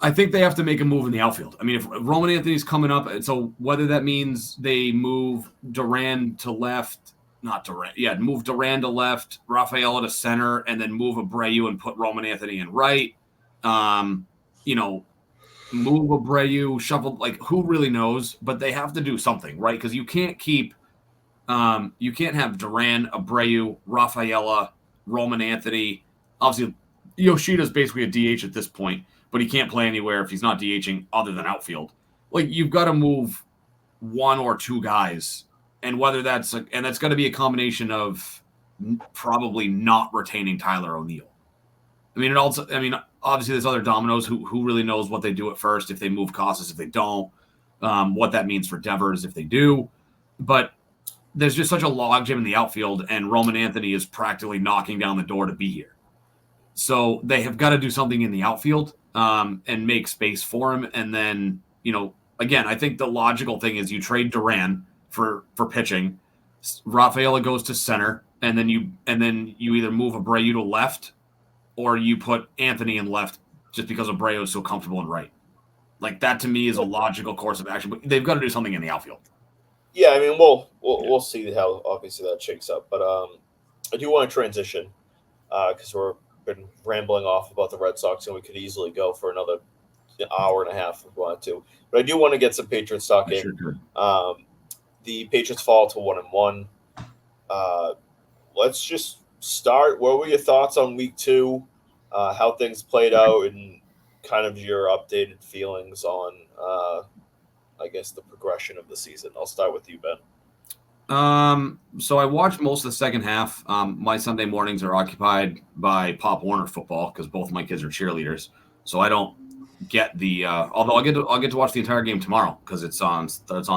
I think they have to make a move in the outfield. I mean, if Roman Anthony's coming up, so whether that means they move Duran to left, move Duran to left, Rafaela to center, and then move Abreu and put Roman Anthony in right. Move Abreu, shuffle, like, who really knows? But they have to do something, right? Because you can't keep you can't have Duran, Abreu, Rafaela, Roman Anthony. Obviously, Yoshida's basically a DH at this point, but he can't play anywhere if he's not DHing other than outfield. Like, you've got to move one or two guys, and whether that's and that's got to be a combination of probably not retaining Tyler O'Neill. Obviously, there's other dominoes. Who really knows what they do at first? If they move Casas, if they don't, what that means for Devers if they do. But there's just such a logjam in the outfield, and Roman Anthony is practically knocking down the door to be here. So they have got to do something in the outfield and make space for him. And then, again, I think the logical thing is you trade Duran for pitching. Rafaela goes to center, and then you either move Abreu to left or you put Anthony in left just because Abreu is so comfortable in right. Like, that to me is a logical course of action, but they've got to do something in the outfield. Yeah, I mean, we'll see how obviously that shakes up, but I do want to transition because we've been rambling off about the Red Sox, and we could easily go for another hour and a half if we wanted to. But I do want to get some Patriots talk in. Sure. The Patriots fall to 1-1. Let's just start. What were your thoughts on week 2? How things played out, and kind of your updated feelings on I guess the progression of the season. I'll start with you, Ben. So I watched most of the second half. My Sunday mornings are occupied by Pop Warner football because both my kids are cheerleaders. So I don't get the although I'll get to watch the entire game tomorrow because it's on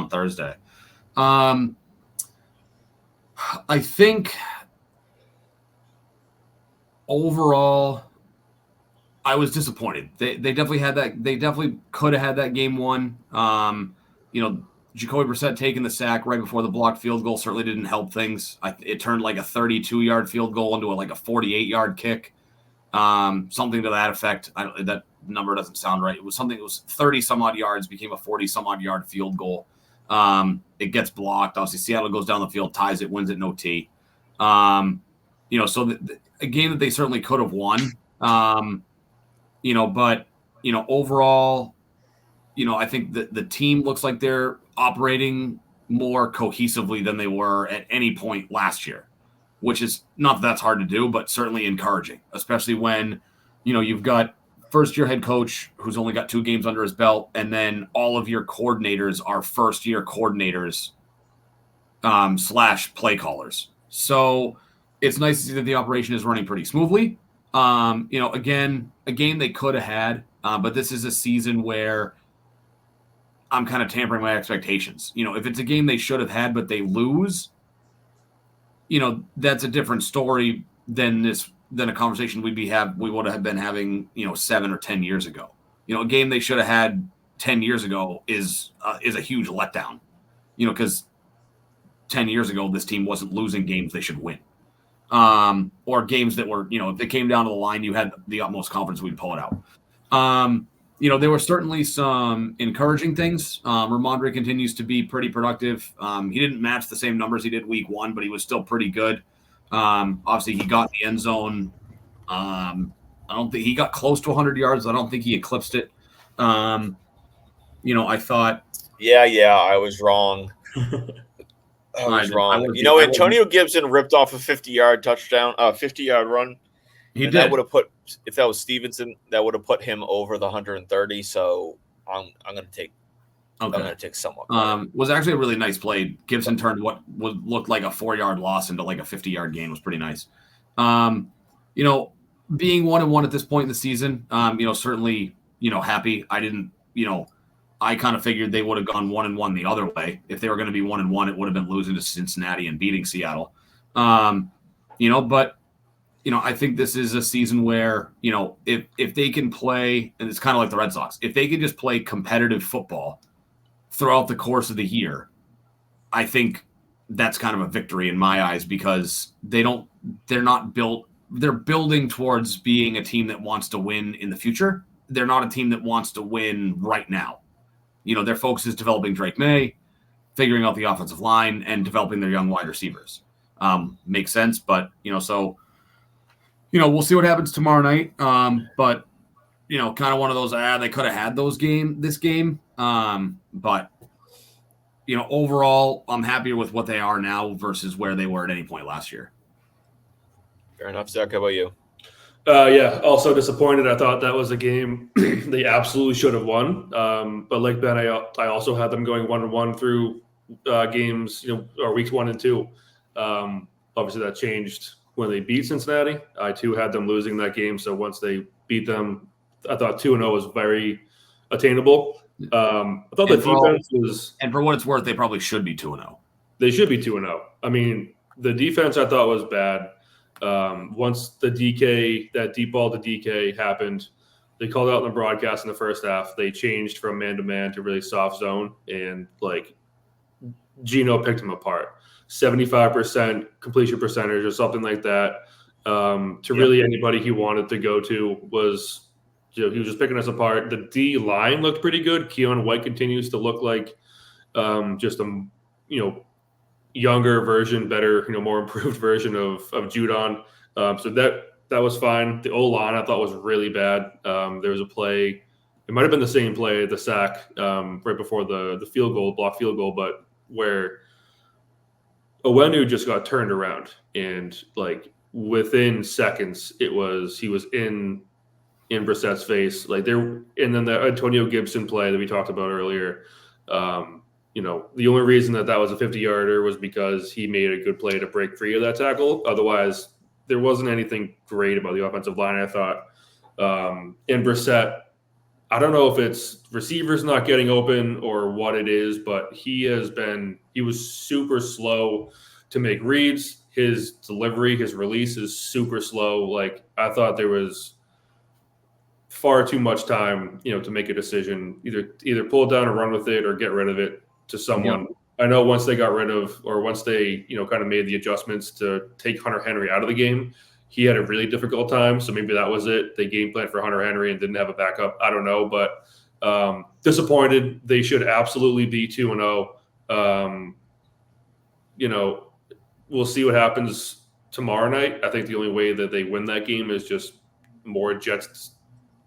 Thursday. I think overall I was disappointed. They definitely had that. They definitely could have had that game won. Jacoby Brissett taking the sack right before the blocked field goal certainly didn't help things. It turned like a 32-yard field goal into a 48-yard kick, something to that effect. That number doesn't sound right. It was something. It was 30-some-odd yards, became a 40-some-odd-yard field goal. It gets blocked. Obviously, Seattle goes down the field, ties it, wins it in OT. So a game that they certainly could have won. But overall, I think that the team looks like they're operating more cohesively than they were at any point last year, which is not that that's hard to do, but certainly encouraging, especially when, you've got first-year head coach who's only got 2 games under his belt, and then all of your coordinators are first-year coordinators / play callers. So it's nice to see that the operation is running pretty smoothly. Again, a game they could have had, but this is a season where I'm kind of tampering my expectations. If it's a game they should have had, but they lose, that's a different story than a conversation we would have been having, 7 or 10 years ago. A game they should have had 10 years ago is a huge letdown, because 10 years ago, this team wasn't losing games they should win. Or games that were, if they came down to the line, you had the utmost confidence we'd pull it out. There were certainly some encouraging things. Ramondre continues to be pretty productive. He didn't match the same numbers he did week 1, but he was still pretty good. Obviously, he got in the end zone. I don't think he got close to 100 yards. I don't think he eclipsed it. I thought. Yeah, I was wrong. I was wrong. Antonio Gibson ripped off a 50-yard touchdown, 50-yard run. He did. That would have put, if that was Stevenson, that would have put him over the 130. So I'm going to take. Okay. I'm going to take somewhat. Was actually a really nice play. Gibson turned what looked like a 4-yard loss into like a 50-yard gain. Was pretty nice. Being 1-1 at this point in the season, certainly, happy. I didn't, I kind of figured they would have gone 1-1 the other way. If they were going to be 1-1, it would have been losing to Cincinnati and beating Seattle. But I think this is a season where, if they can play, and it's kind of like the Red Sox, if they can just play competitive football throughout the course of the year, I think that's kind of a victory in my eyes, because they're building towards being a team that wants to win in the future. They're not a team that wants to win right now. Their focus is developing Drake Maye, figuring out the offensive line, and developing their young wide receivers. Makes sense, but, so, we'll see what happens tomorrow night. But, kind of one of those, they could have had this game. But, overall, I'm happier with what they are now versus where they were at any point last year. Fair enough. Zach, how about you? Also disappointed. I thought that was a game they absolutely should have won. But like Ben, I also had them going 1-1 through games, or weeks 1 and 2. Obviously, that changed when they beat Cincinnati. I too had them losing that game. So once they beat them, I thought 2-0 was very attainable. I thought the defense was, and for what it's worth, they probably should be 2-0. They should be 2-0. I mean, the defense I thought was bad. Once the that deep ball to DK happened, they called out in the broadcast in the first half. They changed from man-to-man to really soft zone, and Geno picked him apart. 75% completion percentage or something like that. Really anybody he wanted to go to was, he was just picking us apart. The D line looked pretty good. Keon White continues to look like just a, younger version, better, more improved version of Judon. So that was fine. The O-line I thought was really bad. There was a play, it might have been the same play, the sack right before the block field goal, but where Owenu just got turned around, and within seconds he was in Brissett's face. And then the Antonio Gibson play that we talked about earlier. The only reason that was a 50-yarder was because he made a good play to break free of that tackle. Otherwise, there wasn't anything great about the offensive line, I thought. And Brissett, I don't know if it's receivers not getting open or what it is, but he was super slow to make reads. His delivery, his release is super slow. I thought there was far too much time, to make a decision, either pull it down and run with it or get rid of it to someone. Yep. I know once they kind of made the adjustments to take Hunter Henry out of the game, he had a really difficult time. So maybe that was it. They game planned for Hunter Henry and didn't have a backup. I don't know, but disappointed. They should absolutely be 2-0. We'll see what happens tomorrow night. I think the only way that they win that game is just more Jets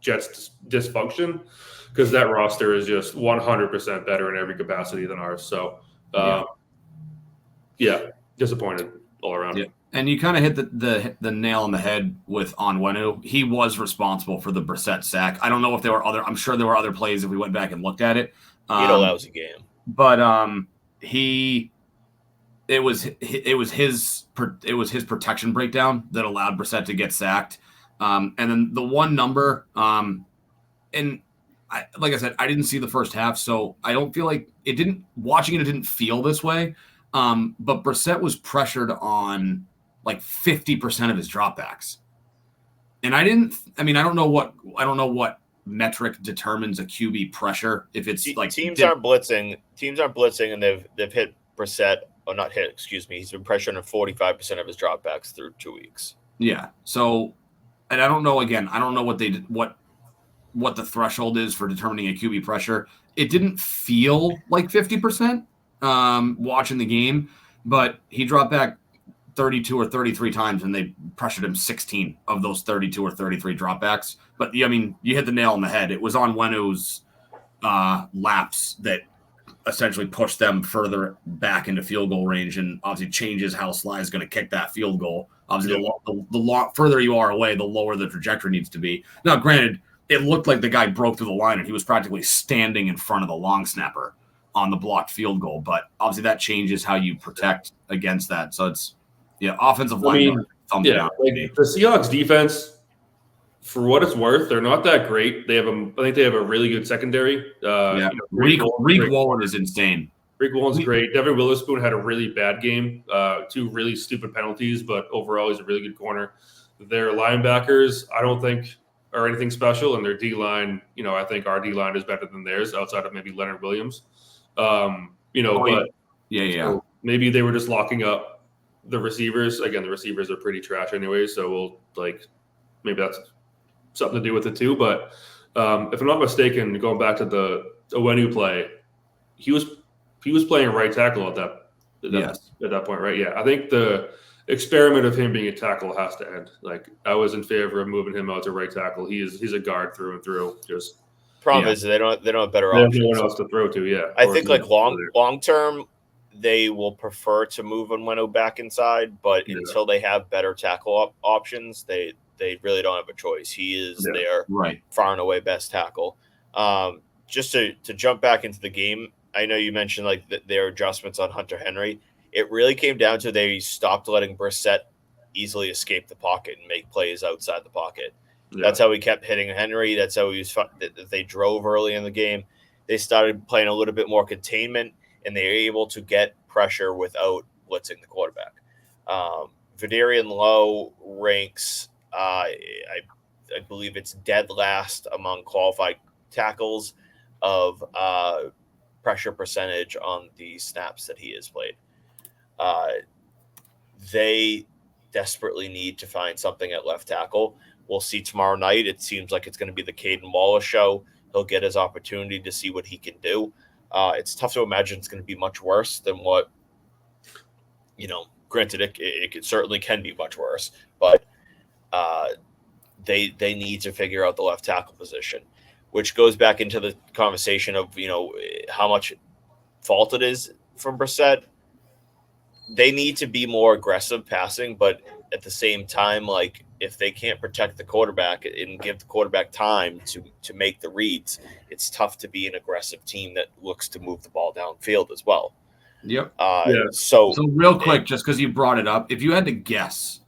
dysfunction, because that roster is just 100% better in every capacity than ours. So, disappointed all around. Yeah. And you kind of hit the nail on the head with Onwenu. He was responsible for the Brissett sack. I don't know if there were other. I'm sure there were other plays if we went back and looked at it. He had a lousy game, but it was his protection breakdown that allowed Brissett to get sacked. And then the one number, and like I said, I didn't see the first half, so I don't feel like it didn't. Watching it didn't feel this way. But Brissett was pressured on like 50% of his dropbacks, and I don't know what metric determines a QB pressure. If it's like teams aren't blitzing, and they've hit Brissett. Oh, not hit. Excuse me. He's been pressured on 45% of his dropbacks through 2 weeks. Yeah. So, and I don't know. Again, I don't know what the threshold is for determining a QB pressure. It didn't feel like 50%. Watching the game, but he dropped back 32 or 33 times, and they pressured him 16 of those 32 or 33 dropbacks. But you hit the nail on the head. It was Onwenu's laps that essentially pushed them further back into field goal range, and obviously changes how Sly is going to kick that field goal. Obviously, the further you are away, the lower the trajectory needs to be. Now, granted, it looked like the guy broke through the line, and he was practically standing in front of the long snapper on the blocked field goal, but obviously that changes how you protect against that. So it's offensive line. Down. Like the Seahawks defense, for what it's worth, they're not that great. I think they have a really good secondary. Reek Wallen is insane. Reek Wallen's great. Devin Witherspoon had a really bad game, 2 really stupid penalties, but overall he's a really good corner. Their linebackers, I don't think are anything special, and their D-line, I think our D-line is better than theirs outside of maybe Leonard Williams. So maybe they were just locking up the receivers. Again, the receivers are pretty trash anyway, so maybe that's something to do with it too. But if I'm not mistaken, going back to the Onwenu play, he was playing right tackle at that point, right? Yeah, I think the experiment of him being a tackle has to end. Like, I was in favor of moving him out to right tackle. He's a guard through and through. Just problem is they don't have better options. No one else to throw to. Yeah, I think long term, they will prefer to move Onwenu back inside, but until they have better tackle options, they really don't have a choice. He is their far and away best tackle. Just to jump back into the game, I know you mentioned their adjustments on Hunter Henry. It really came down to they stopped letting Brissett easily escape the pocket and make plays outside the pocket. Yeah. That's how he kept hitting Henry. That's how they drove early in the game. They started playing a little bit more containment, and they were able to get pressure without blitzing the quarterback. Vidarian Lowe ranks, I believe it's dead last among qualified tackles of pressure percentage on the snaps that he has played. They desperately need to find something at left tackle. We'll see tomorrow night. It seems like it's going to be the Caden Wallace show. He'll get his opportunity to see what he can do. It's tough to imagine it's going to be much worse than what, granted, it certainly can be much worse, but they need to figure out the left tackle position, which goes back into the conversation of, how much fault it is from Brissett. They need to be more aggressive passing, but at the same time, if they can't protect the quarterback and give the quarterback time to make the reads, it's tough to be an aggressive team that looks to move the ball downfield as well. Yep. So real quick, just because you brought it up, if you had to guess,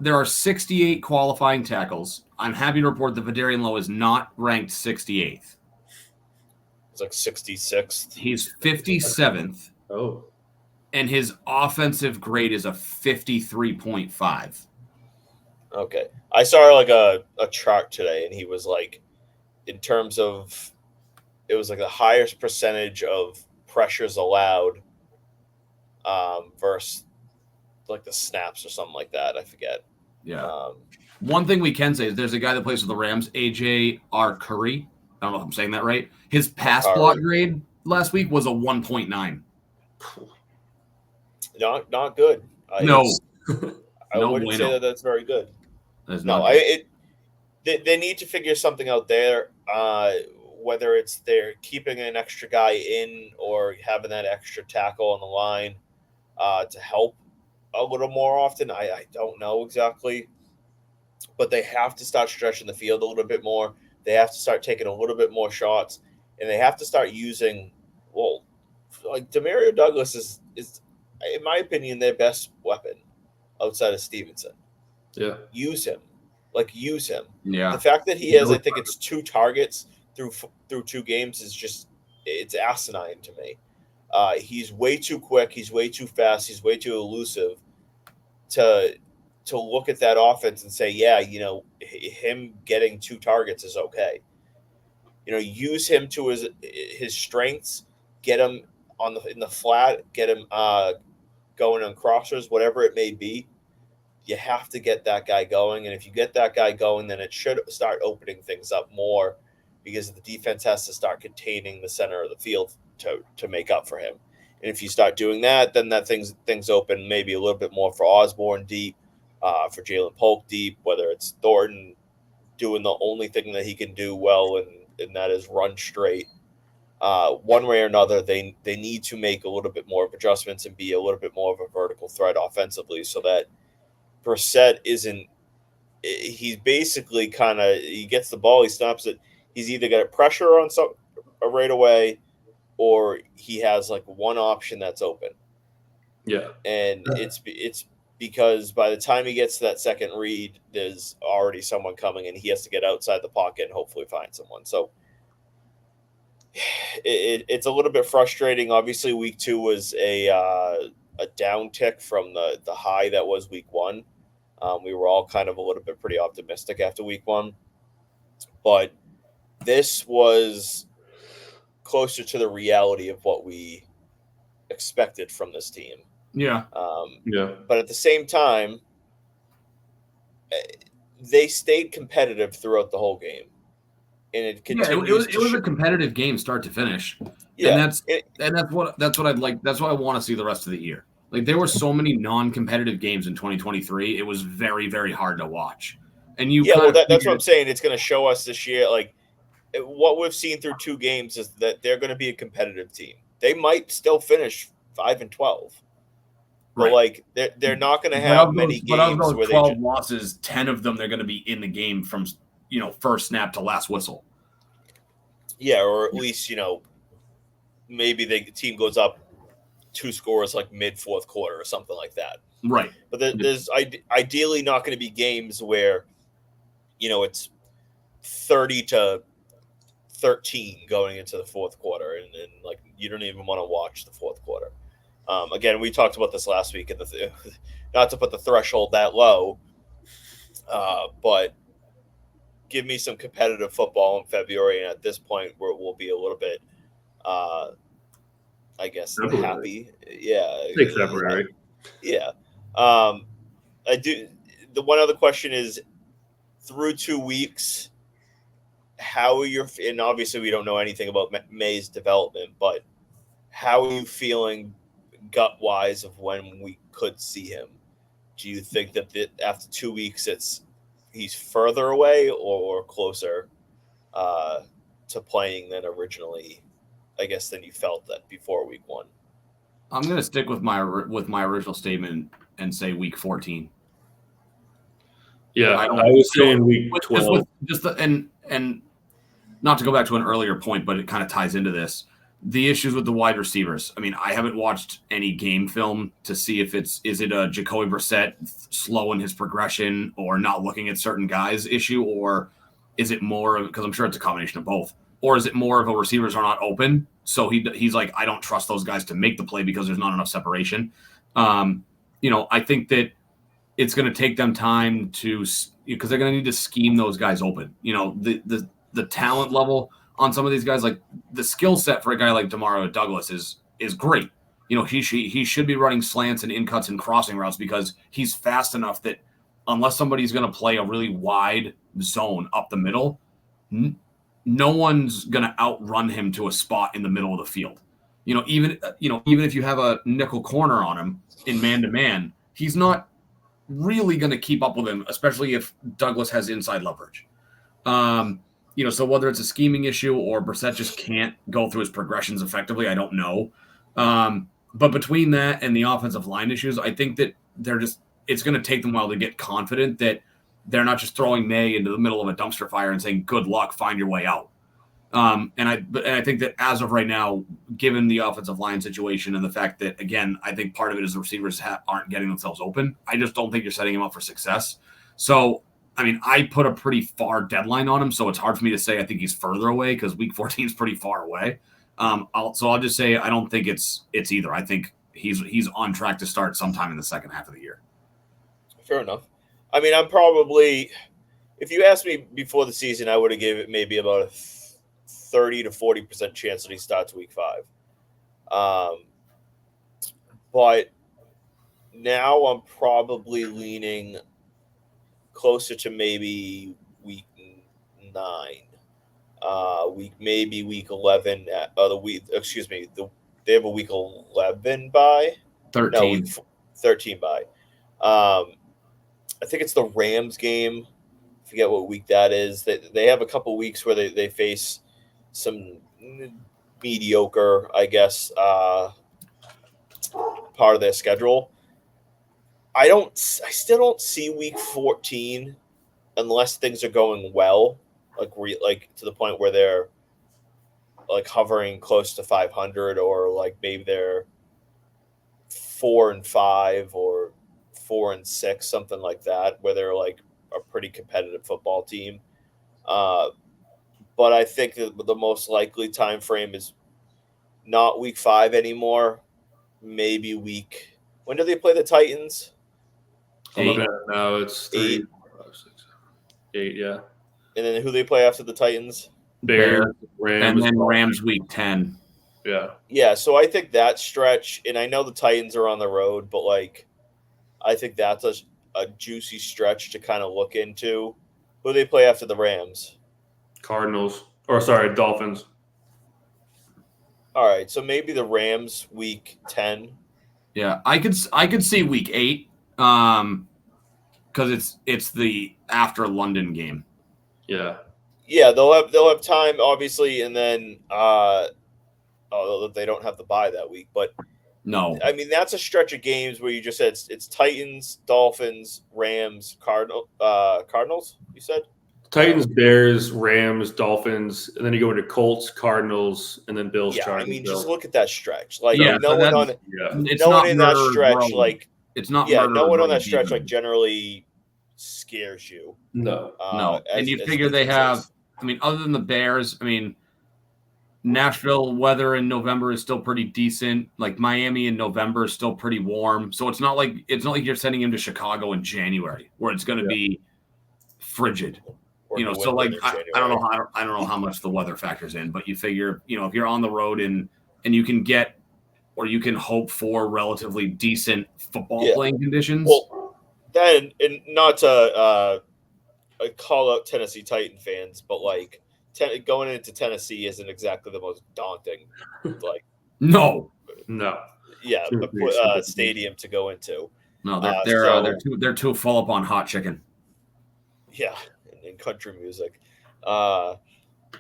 there are 68 qualifying tackles. I'm happy to report that Vidarian Lowe is not ranked 68th. It's 66th. He's 57th. Oh. And his offensive grade is a 53.5. Okay. I saw a chart today, and he was in terms of, it was the highest percentage of pressures allowed versus the snaps or something like that. I forget. Yeah. One thing we can say is there's a guy that plays for the Rams, AJ R. Curry. I don't know if I'm saying that right. His pass block grade last week was a 1.9. Not good. No. I wouldn't say that that's very good. No, they need to figure something out there. Whether it's they're keeping an extra guy in or having that extra tackle on the line to help a little more often. I don't know exactly, but they have to start stretching the field a little bit more. They have to start taking a little bit more shots, and they have to start using, well, like Demario Douglas is in my opinion their best weapon outside of Stevenson. Yeah, use him. Yeah. The fact that he has, I think it's 2 targets through 2 games is just, it's asinine to me. He's way too quick. He's way too fast. He's way too elusive to look at that offense and say, yeah, him getting 2 targets is okay. Use him to his strengths. Get him in the flat. Get him going on crossers, whatever it may be. You have to get that guy going, and if you get that guy going, then it should start opening things up more, because the defense has to start containing the center of the field to make up for him. And if you start doing that, then that things open maybe a little bit more for Osborne deep, for Jalen Polk deep, whether it's Thornton doing the only thing that he can do well, and that is run straight. One way or another, they need to make a little bit more of adjustments and be a little bit more of a vertical threat offensively, so that Brissett isn't. He's basically he gets the ball, he stops it. He's either got pressure on some right away, or he has like one option that's open. Yeah, and it's because by the time he gets to that second read, there's already someone coming, and he has to get outside the pocket and hopefully find someone. So it's a little bit frustrating. Obviously, week 2 was a downtick from the high that was week 1. We were all kind of a little bit pretty optimistic after week 1, but this was closer to the reality of what we expected from this team. Yeah. But at the same time, they stayed competitive throughout the whole game, and it continues. It was a competitive game, start to finish. Yeah, and that's what I'd like. That's what I want to see the rest of the year. Like, there were so many non-competitive games in 2023. It was very, very hard to watch. And that's what I'm saying. It's going to show us this year, like what we've seen through 2 games is that they're going to be a competitive team. They might still finish 5-12, but like they're not going to have many games. But of those 12 losses, 10 of them they're going to be in the game from first snap to last whistle. Yeah, or at least maybe the team goes up 2 scores like mid 4th quarter or something like that. Right. But there's ideally not going to be games where, it's 30-13 going into the 4th quarter, and like you don't even want to watch the 4th quarter. Again, we talked about this last week, and not to put the threshold that low, but give me some competitive football in February, and at this point, where we'll be a little bit, I guess, happy. Yeah. Take February. Yeah. I do. The one other question is, through 2 weeks, how are you? And obviously, we don't know anything about Maye's development, but how are you feeling gut-wise of when we could see him? Do you think that after 2 weeks, he's further away or closer to playing than originally, I guess, than you felt that before week 1? I'm going to stick with my original statement and say week 14. Yeah, I was saying week 12. And not to go back to an earlier point, but it kind of ties into this. The issues with the wide receivers. I mean, I haven't watched any game film to see if is it a Jacoby Brissett slow in his progression or not looking at certain guys issue, or is it more of, because I'm sure it's a combination of both, or is it more of a receivers are not open, so he's like, I don't trust those guys to make the play because there's not enough separation. I think that it's going to take them time because they're going to need to scheme those guys open. The talent level on some of these guys, like the skill set for a guy like Demario Douglas is great. He should be running slants and in cuts and crossing routes because he's fast enough that unless somebody's going to play a really wide zone up the middle, no one's going to outrun him to a spot in the middle of the field. Even if you have a nickel corner on him in man-to-man, he's not really going to keep up with him, especially if Douglas has inside leverage. So whether it's a scheming issue or Brissett just can't go through his progressions effectively, I don't know. But between that and the offensive line issues, I think that it's going to take them a while to get confident that they're not just throwing Maye into the middle of a dumpster fire and saying, good luck, find your way out. And I think that as of right now, given the offensive line situation and the fact that, again, I think part of it is the receivers aren't getting themselves open. I just don't think you're setting him up for success. So, I mean, I put a pretty far deadline on him, so it's hard for me to say I think he's further away because week 14 is pretty far away. I'll just say I don't think it's either. I think he's on track to start sometime in the second half of the year. Fair enough. I mean, I'm probably, if you asked me before the season, I would have given it maybe about a 30 to 40% chance that he starts week 5. But now I'm probably leaning closer to maybe week 9. Week 11. They have a week 11 bye. 13. No, week 13 bye. I think it's the Rams game. I forget what week that is. They have a couple weeks where they face some mediocre, I guess, part of their schedule. I still don't see week 14 unless things are going well, like to the point where they're like hovering close to 500, or like maybe they're 4-5 or 4-6, something like that, where they're like a pretty competitive football team. But I think that the most likely time frame is not week 5 anymore. Maybe week. When do they play the Titans? 8. I'm looking at it now. It's 3, 8. 5, 6, 7, 8. Yeah. And then who they play after the Titans? Bears, Rams, and then Rams week 10. Yeah. Yeah. So I think that stretch, and I know the Titans are on the road, but like, I think that's a juicy stretch to kind of look into. Who do they play after the Rams? Dolphins. All right, so maybe the Rams week 10. Yeah, I could see week 8, because it's the after London game. Yeah. Yeah, they'll have time obviously, and then they don't have the bye that week, but no, I mean that's a stretch of games where you just said it's Titans, Dolphins, Rams, Cardinals. You said Titans, Bears, Rams, Dolphins, and then you go into Colts, Cardinals, and then Bills. Yeah, Chargers, I mean, Bills. just look at that stretch. Like yeah, no one on that stretch, like it's not. Yeah, no one on that stretch like generally scares you. No. And you figure they have. I mean, other than the Bears, I mean, Nashville weather in November is still pretty decent. Like Miami in November is still pretty warm. So it's not like you're sending him to Chicago in January where it's going to be frigid. So like I don't know how much the weather factors in, but you figure, if you're on the road and you can get or you can hope for relatively decent football playing conditions. Well, then and not to call out Tennessee Titan fans, but like going into Tennessee isn't exactly the most daunting. Like no. Yeah, stadium to go into. No, they're too full up on hot chicken. Yeah, and country music. But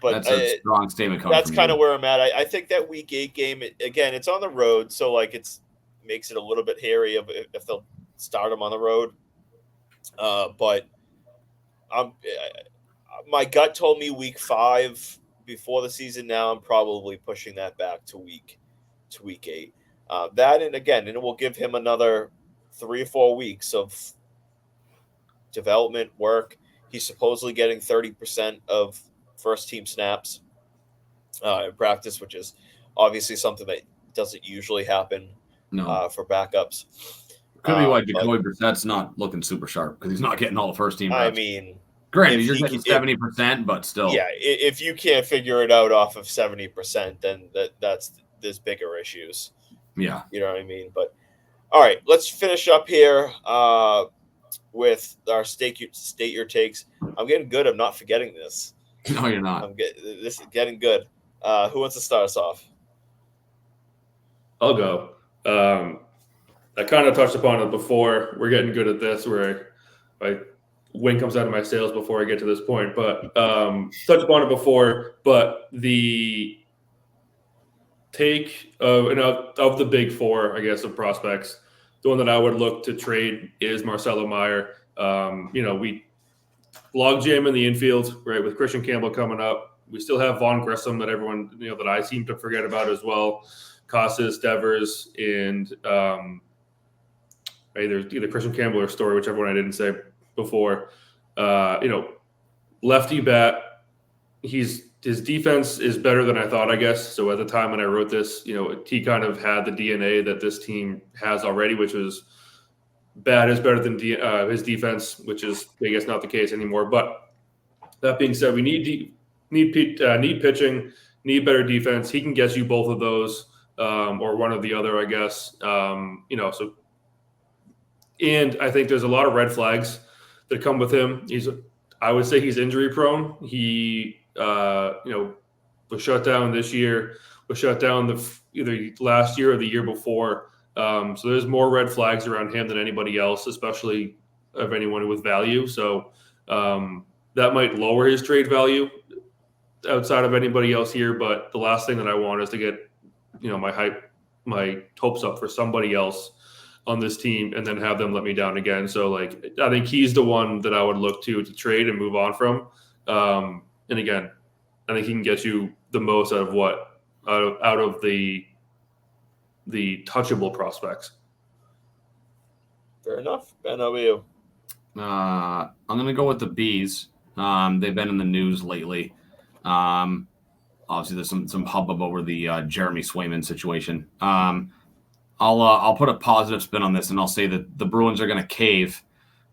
that's a strong statement. That's kind of where I'm at. I think that week 8 game, again, it's on the road, so like makes it a little bit hairy if they'll start them on the road. But my gut told me week 5 before the season. Now I'm probably pushing that back to week 8. That and it will give him another 3 or 4 weeks of development work. He's supposedly getting 30% of first team snaps in practice, which is obviously something that doesn't usually happen for backups. Could be why Jacoby Brissett's not looking super sharp because he's not getting all the first team reps. I mean, granted, you're getting 70%, but still. Yeah, if you can't figure it out off of 70%, then there's bigger issues. Yeah. You know what I mean? But all right, let's finish up here with our state your takes. I'm getting good. I'm not forgetting this. No, you're not. This is getting good. Who wants to start us off? I'll go. I kind of touched upon it before. We're getting good at this where wind comes out of my sails before I get to this point. But touched upon it before. But the take of the big four, I guess, of prospects, the one that I would look to trade is Marcelo Meyer. We logjam in the infield, right, with Christian Campbell coming up. We still have Vaughn Grissom that everyone, that I seem to forget about as well. Casas, Devers, and either Christian Campbell or Story, whichever one I didn't say before. Lefty bat. His defense is better than I thought, I guess. So at the time when I wrote this, he kind of had the DNA that this team has already, which was bat is better than his defense, which is, I guess, not the case anymore. But that being said, we need pitching, need better defense. He can get you both of those, or one or the other, I guess. And I think there's a lot of red flags that come with him. I would say he's injury prone. He, was shut down this year, was shut down either last year or the year before. So there's more red flags around him than anybody else, especially of anyone with value. So that might lower his trade value outside of anybody else here. But the last thing that I want is to get, my hopes up for somebody else on this team and then have them let me down again. So I think he's the one that I would look to trade and move on from. And again, I think he can get you the most out of the touchable prospects. Fair enough. Ben, how about you? I'm going to go with the Bees. They've been in the news lately. Obviously, there's some hubbub over the Jeremy Swayman situation. I'll put a positive spin on this, and I'll say that the Bruins are going to cave,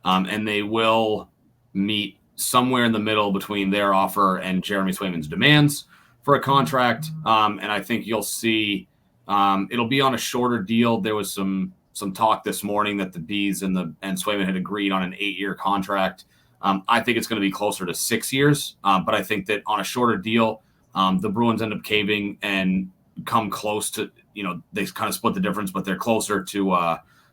and they will meet somewhere in the middle between their offer and Jeremy Swayman's demands for a contract. And I think you'll see it'll be on a shorter deal. There was some talk this morning that the Bees and Swayman had agreed on an 8-year contract. I think it's going to be closer to 6 years, but I think that on a shorter deal, the Bruins end up caving and come close to, they kind of split the difference, but they're closer to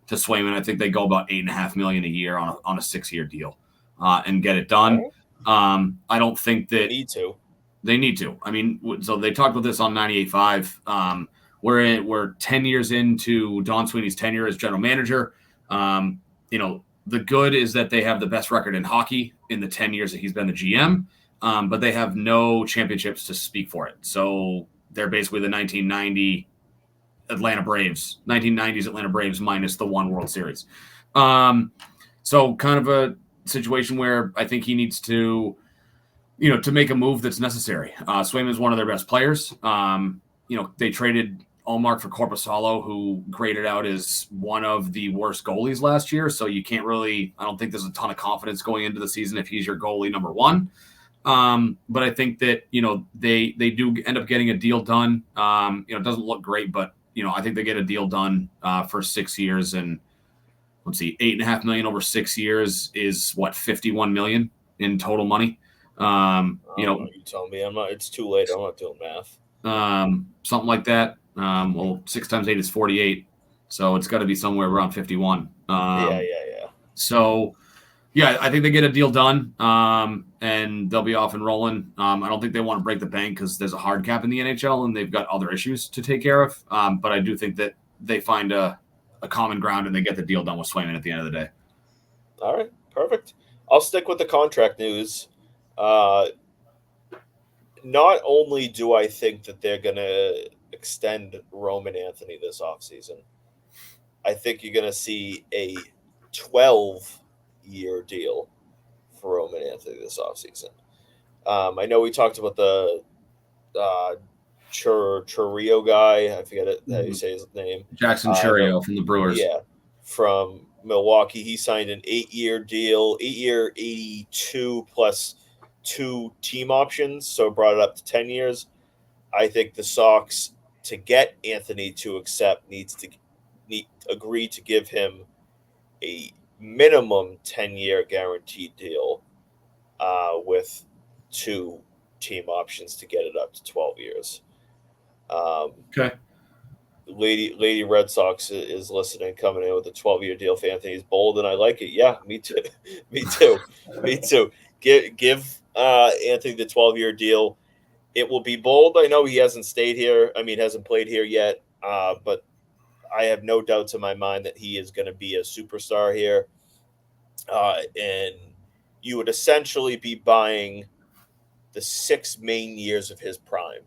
Swayman. I think they go about $8.5 million a year on a 6-year deal and get it done. I don't think that they need to. I mean, so they talked about this on 98.5. We're 10 years into Don Sweeney's tenure as general manager. The good is that they have the best record in hockey in the 10 years that he's been the GM, but they have no championships to speak for it. So they're basically the 1990s Atlanta Braves minus the one World Series. So kind of a situation where I think he needs to, to make a move that's necessary. Swayman is one of their best players. They traded Allmark for Korpisalo, who graded out as one of the worst goalies last year. So you can't really, I don't think there's a ton of confidence going into the season if he's your goalie number one. But I think that, they do end up getting a deal done. It doesn't look great, but, I think they get a deal done for 6 years. And let's see, $8.5 million over 6 years is what, $51 million in total money. You tell me it's too late. I'm not doing math. Something like that. 6 times 8 is 48. So it's got to be somewhere around 51. Yeah. So, yeah, I think they get a deal done, and they'll be off and rolling. I don't think they want to break the bank because there's a hard cap in the NHL, and they've got other issues to take care of. But I do think that they find a common ground, and they get the deal done with Swayman at the end of the day. All right, perfect. I'll stick with the contract news. Not only do I think that they're going to extend Roman Anthony this offseason, I think you're going to see a 12-year deal for Roman Anthony this offseason. I know we talked about the Chourio guy. I forget how you say his name. Jackson Chourio from the Brewers. Yeah, from Milwaukee. He signed an 8-year deal, 8-year, 82 plus 2 team options, so it brought it up to 10 years. I think the Sox, to get Anthony to accept, agree to give him a minimum 10-year guaranteed deal with 2 team options to get it up to 12 years. Okay. Lady Red Sox is listening, coming in with a 12-year deal for Anthony. He's bold, and I like it. Yeah, me too. me too. Me too. Give Anthony the 12-year deal. It will be bold. I know he hasn't stayed here. I mean, hasn't played here yet. But I have no doubts in my mind that he is going to be a superstar here. And you would essentially be buying the 6 main years of his prime.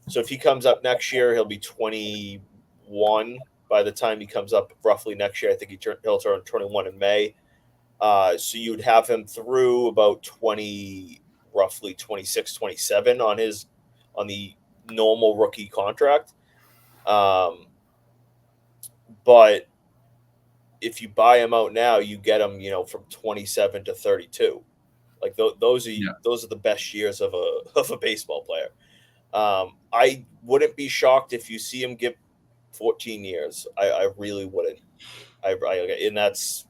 So if he comes up next year, he'll be 21 by the time he comes up roughly next year. I think he'll turn 21 in May. So you'd have him through about roughly 26, 27 on the normal rookie contract. But if you buy him out now, you get him, from 27 to 32. Like those are the best years of a baseball player. I wouldn't be shocked if you see him get 14 years. I really wouldn't. And that's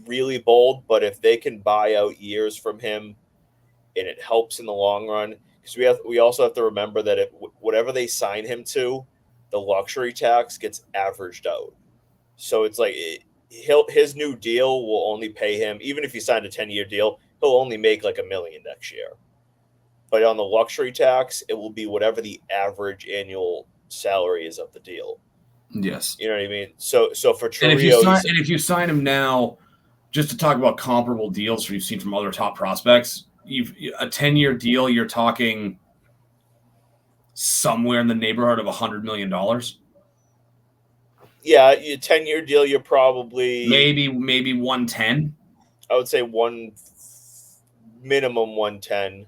really bold. But if they can buy out years from him, and it helps in the long run, because we also have to remember that whatever they sign him to, the luxury tax gets averaged out. So it's like his new deal will only pay him, even if he signed a 10-year deal, he'll only make like $1 million next year. But on the luxury tax, it will be whatever the average annual salary is of the deal. Yes. You know what I mean? So for Chiriot, and if you sign him now, just to talk about comparable deals you've seen from other top prospects, a 10-year deal, you're talking somewhere in the neighborhood of $100 million. Yeah, a 10-year deal, you're probably maybe 110. I would say minimum 110.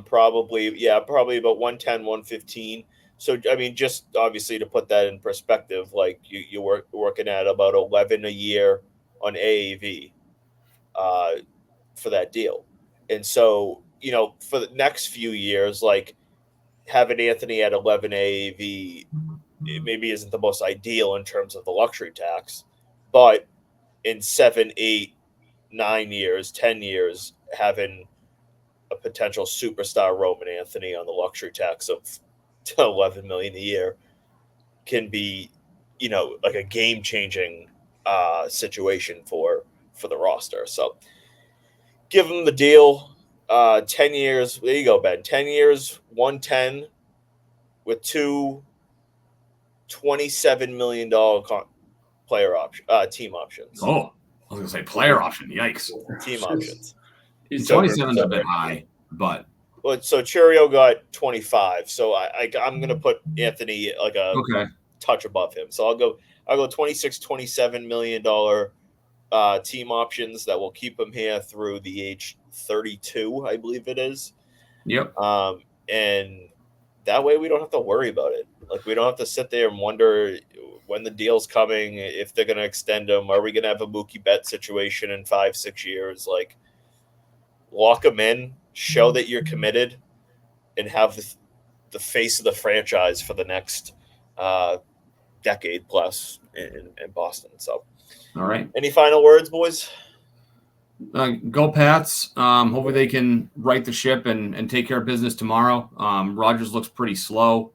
Probably about 110, 115. So, I mean, just obviously to put that in perspective, like you're working at about 11 a year on AAV for that deal. And so, for the next few years, like having Anthony at 11 AAV, it maybe isn't the most ideal in terms of the luxury tax, but in 7, 8, 9 years, 10 years, having a potential superstar Roman Anthony on the luxury tax of 11 million a year can be, like a game-changing situation for the roster. So give him the deal. 10 years. There you go, Ben. 10 years, 110 with two $27 million player option, team options. Oh, I was gonna say player option. Yikes. Team options. 27 is a bit high, but so Chiriot got 25. So I'm gonna put Anthony like a touch above him. So I'll go 26, $27 million team options that will keep him here through the age 32, I believe it is. Yep. And that way we don't have to worry about it. Like we don't have to sit there and wonder when the deal's coming, if they're going to extend him. Are we going to have a Mookie Betts situation in 5-6 years? Like lock him in, show that you're committed, and have the face of the franchise for the next decade plus in Boston. So, all right. Any final words, boys? Go Pats. Hopefully they can right the ship and take care of business tomorrow. Rogers looks pretty slow.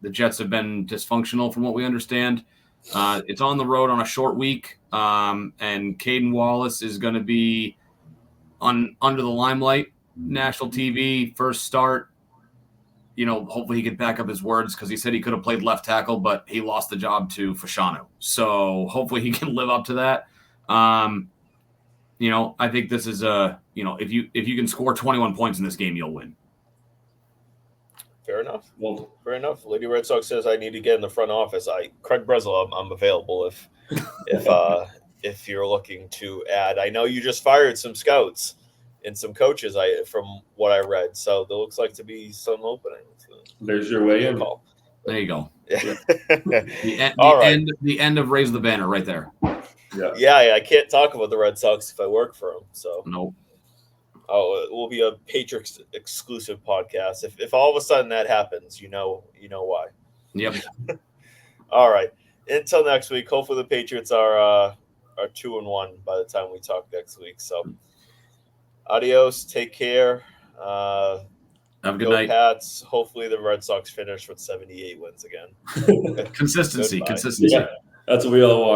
The Jets have been dysfunctional from what we understand. It's on the road on a short week, and Caden Wallace is going to be under the limelight, national TV, first start. Hopefully he can back up his words because he said he could have played left tackle, but he lost the job to Fasciano. So hopefully he can live up to that. I think this is if you can score 21 points in this game, you'll win. Fair enough. Well, fair enough. Lady Red Sox says I need to get in the front office. Craig Breslow, I'm available if you're looking to add. I know you just fired some scouts and some coaches. From what I read, so there looks like to be some openings. There's your way in. Call. There you go. Yeah. The end of Raise the Banner right there. Yeah. I can't talk about the Red Sox if I work for them. So nope. Oh, it will be a Patriots exclusive podcast. If all of a sudden that happens, you know why. Yep. All right. Until next week. Hopefully the Patriots are 2-1 by the time we talk next week. So adios. Take care. Have a good night. Pats. Hopefully the Red Sox finish with 78 wins again. Consistency. Yeah, that's what we all want.